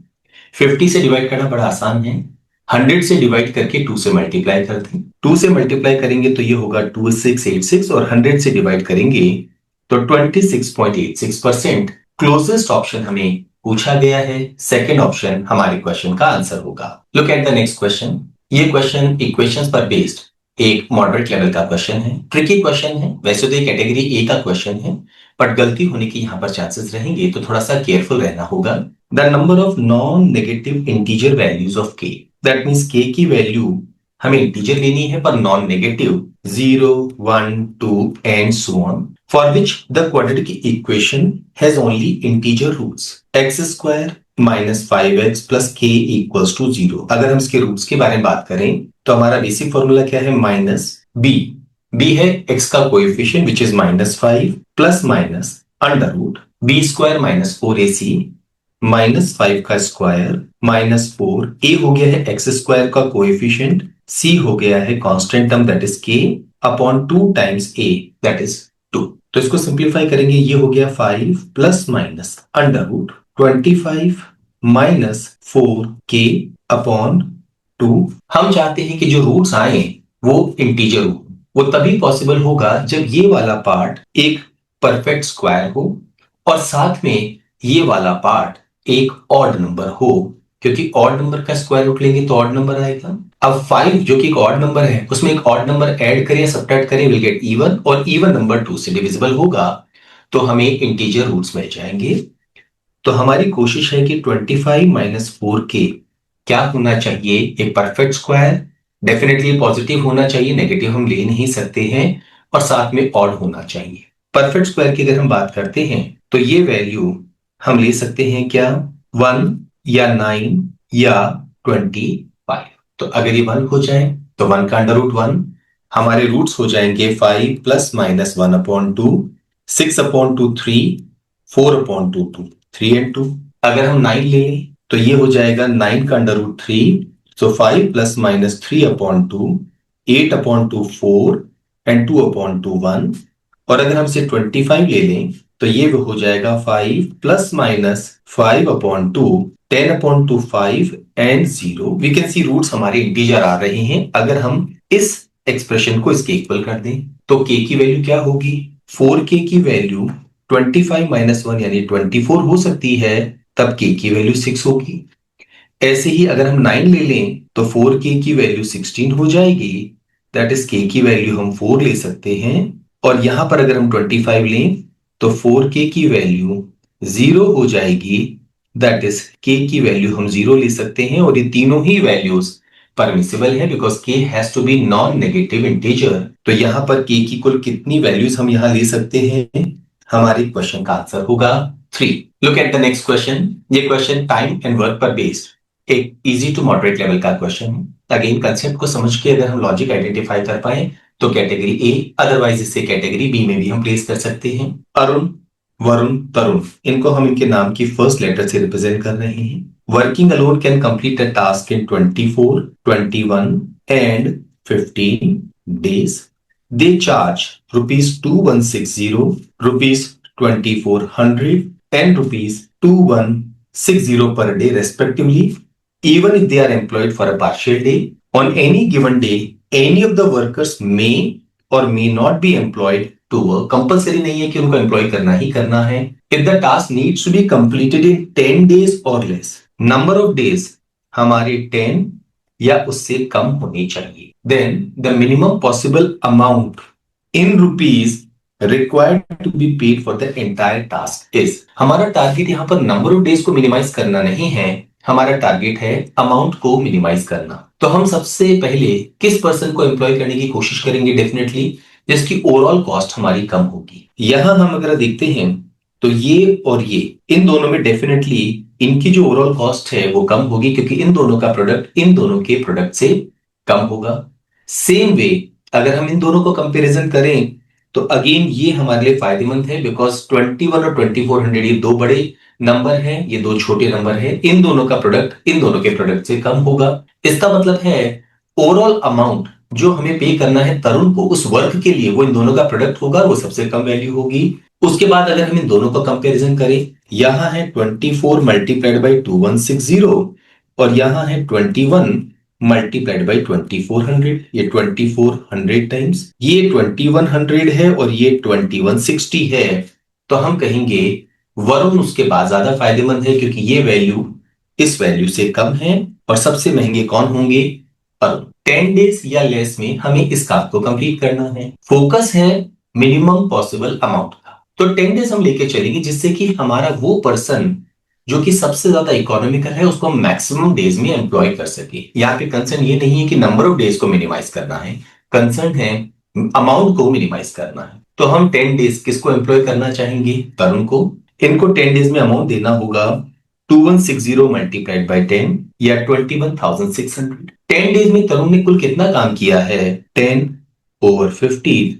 50 से डिवाइड करना बड़ा आसान है, 100 से डिवाइड करके 2 से मल्टीप्लाई कर दें, 2 से मल्टीप्लाई करेंगे तो ये होगा 2686 और 100 से डिवाइड करेंगे तो 26.86%। क्लोजेस्ट ऑप्शन हमें पूछा गया है, सेकंड ऑप्शन हमारे क्वेश्चन का आंसर होगा। Look at the next question. ये क्वेश्चन इक्वेशंस पर बेस्ड एक मॉडरेट लेवल का क्वेश्चन है, ट्रिकी क्वेश्चन है, वैसे तो ये कैटेगरी ए का क्वेश्चन है, बट गलती होने की यहां पर चांसेस रहेंगे, तो थोड़ा सा केयरफुल रहना होगा। The number of non negative integer values of k, that means k की वैल्यू हमें इंटीजर लेनी है पर non negative, 0 1 2 and so on, for which the quadratic equation has only integer roots x² - 5x + k = 0। अगर हम इसके roots के बारे में बात करें तो हमारा बेसिक फॉर्मूला क्या है? -b। b है x का coefficient which is -5 plus minus under root b² - 4ac -5 का स्क्वायर -4, a हो गया है x² का कोएफिशिएंट, c हो गया है constant term that is k upon 2 times a that is 2। तो इसको सिंप्लीफाई करेंगे, ये हो गया 5 plus minus under root 25 - 4k upon 2। हम चाहते हैं कि जो रूट्स आए वो इंटीजर हो, वो तभी पॉसिबल होगा जब ये वाला पार्ट एक परफेक्ट स्क्वायर हो और साथ में ये वाला पार्ट एक ऑड नंबर हो, क्योंकि ऑड नंबर का स्क्वायर रूट लेंगे तो ऑड नंबर आएगा। अब 5 जो कि एक ऑड नंबर है, उसमें एक ऑड नंबर ऐड करें या सब्ट्रैक्ट करें, विल गेट इवन, और इवन नंबर 2 से डिविजिबल होगा तो हमें इंटीजर रूट्स मिल जाएंगे। तो हमारी कोशिश है कि 25 - 4k क्या होना चाहिए? एक परफेक्ट स्क्वायर, डेफिनेटली पॉजिटिव होना चाहिए, नेगेटिव हम ले नहीं सकते हैं, और साथ में ऑड होना चाहिए। परफेक्ट स्क्वायर की अगर हम बात करते हैं तो ये वैल्यू हम ले सकते हैं क्या? 1 या 9 या 25। तो अगर ये 1 हो जाए तो 1 का अंडर रूट 1, हमारे रूट्स हो जाएंगे 5 + -1/2, 6/2 3, 4/2 2, 3 and 2। अगर हम 9 ले लें तो ये हो जाएगा 9 का अंडर रूट 3, सो 5 + -3/2, 8/2 4 एंड 2/2 1। और अगर हम इसे 25 ले लें तो ये हो जाएगा 5 ± 5/2, 10/2 5 and 0। We can see roots हमारे इंटीजर आ रहे हैं। अगर हम इस एक्सप्रेशन को इसके इक्वल कर दें तो k की वैल्यू क्या होगी? 4k की वैल्यू 25 - 1 यानी 24 हो सकती है, तब k की वैल्यू 6 होगी। ऐसे ही अगर हम 9 ले लें तो 4k की वैल्यू 16 हो जाएगी, दैट इज k की वैल्यू हम 4 ले सकते हैं। और यहां पर अगर हम 25 लें तो 4k की वैल्यू 0 हो जाएगी, दैट इज k की वैल्यू हम 0 ले सकते हैं। और ये तीनों ही वैल्यूज परमिसिबल है because k has to be non negative integer. तो यहां पर k की कुल कितनी वैल्यूज हम यहां ले सकते हैं? हमारे क्वेश्चन का आंसर होगा 3। Look at the next question. ये क्वेश्चन टाइम एंड वर्क पर बेस्ड एक इजी टू मॉडरेट लेवल का क्वेश्चन है। अगेन कंसेप्ट को समझ के अगर हम लॉजिक आइडेंटिफाई कर पाए तो कैटेगरी ए, अदरवाइज इसे कैटेगरी बी में भी हम प्लेस कर सकते हैं। अरुण, वरुण, तरुण, इनको हम इनके नाम की फर्स्ट लेटर से रिप्रेजेंट कर रहे हैं। Working alone can complete a task in 24, 21 and 15 days. They charge rupees 2160, rupees 2400 and rupees 2160 per day respectively, even if they are employed for a partial day. On any given day, any of the workers may or may not be employed to work. Compulsory नहीं है कि उनको employ करना ही करना है. If the task needs to be completed in 10 days or less, number of days हमारे 10 या उससे कम होनी चाहिए। Then the minimum possible amount in rupees required to be paid for the entire task is, हमारा target यहाँ पर number of days को minimise करना नहीं है, हमारा टारगेट है अमाउंट को मिनिमाइज करना। तो हम सबसे पहले किस पर्सन को एम्प्लॉय करने की कोशिश करेंगे? डेफिनेटली जिसकी ओवरऑल कॉस्ट हमारी कम होगी। यहां हम अगर देखते हैं तो ये और ये इन दोनों में डेफिनेटली इनकी जो ओवरऑल कॉस्ट है वो कम होगी क्योंकि इन दोनों का प्रोडक्ट इन दोनों के प्रोडक्ट से कम होगा। सेम वे अगर हम इन दोनों को कंपैरिजन करें तो अगेन ये हमारे लिए फायदेमंद है बिकॉज 21 और 2400 ये दो बड़े नंबर हैं, ये दो छोटे नंबर हैं। इन दोनों का प्रोडक्ट इन दोनों के प्रोडक्ट से कम होगा। इसका मतलब है ओवरऑल अमाउंट जो हमें पे करना है तरुण को उस वर्क के लिए वो इन दोनों का प्रोडक्ट होगा, वो सबसे कम वैल्यू होगी। उसके बाद अगर हम इन दोनों को कंपैरिजन करें, यहां है 24 मल्टीप्लाइड बाई 2160 और यहां है 21 मल्टीप्लाइड बाई 2400। ये 2400 टाइम्स ये 2100 है और ये 2160 है। तो हम कहेंगे वरुण उसके बाद ज्यादा फायदेमंद है क्योंकि ये वैल्यू इस वैल्यू से कम है। और सबसे महंगे कौन होंगे? अरुण। 10 डेज या लेस में हमें इस काम को कंप्लीट करना है। फोकस है मिनिमम पॉसिबल अमाउंट का। तो 10 डेज हम लेके चलेंगे जिससे कि हमारा वो पर्सन जो कि सबसे ज्यादा इकोनॉमिकल है उसको हम मैक्सिमम डेज में एम्प्लॉय कर सके। यहाँ पे कंसर्न ये नहीं है कि नंबर ऑफ डेज को मिनिमाइज करना है, कंसर्न है अमाउंट को मिनिमाइज करना है। तो हम 10 डेज किसको एम्प्लॉय करना चाहेंगे? तरुण को। इनको 10 डेज में अमाउंट देना होगा 2160 मल्टीप्लाइड बाई 10 या 21,600। 10 डेज में तरुण ने कुल कितना काम किया है? 10 ओवर 15।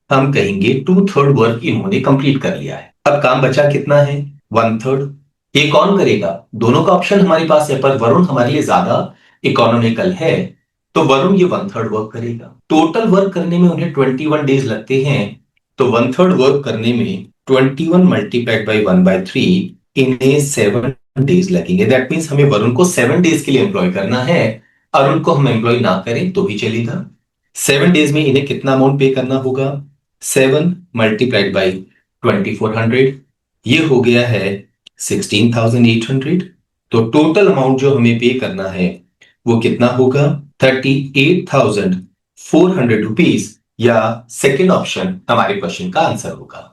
हम कहेंगे 2/3 वर्क इन्होंने कंप्लीट कर लिया है। अब काम बचा कितना है? 1/3। ये कौन करेगा? दोनों का ऑप्शन हमारे पास है पर वरुण हमारे लिए ज्यादा इकोनॉमिकल है तो वरुण ये 1/3 वर्क करेगा। टोटल वर्क करने में उन्हें 21 डेज लगते हैं तो 1/3 वर्क करने में 21 मल्टीप्लाइड बाई 1/3 इन्हें 7 डेज लगेंगे। दैट मीन्स हमें वरुण को 7 डेज के लिए एम्प्लॉय करना है। अरुण को हम एम्प्लॉय ना करें तो भी चलेगा। 7 डेज में इन्हें कितना अमाउंट पे करना होगा? 7 मल्टीप्लाइड बाई 2400 ये हो गया है 16,800। तो टोटल अमाउंट जो हमें पे करना है वो कितना होगा? 38,400 रुपीज या सेकेंड ऑप्शन हमारे क्वेश्चन का आंसर होगा।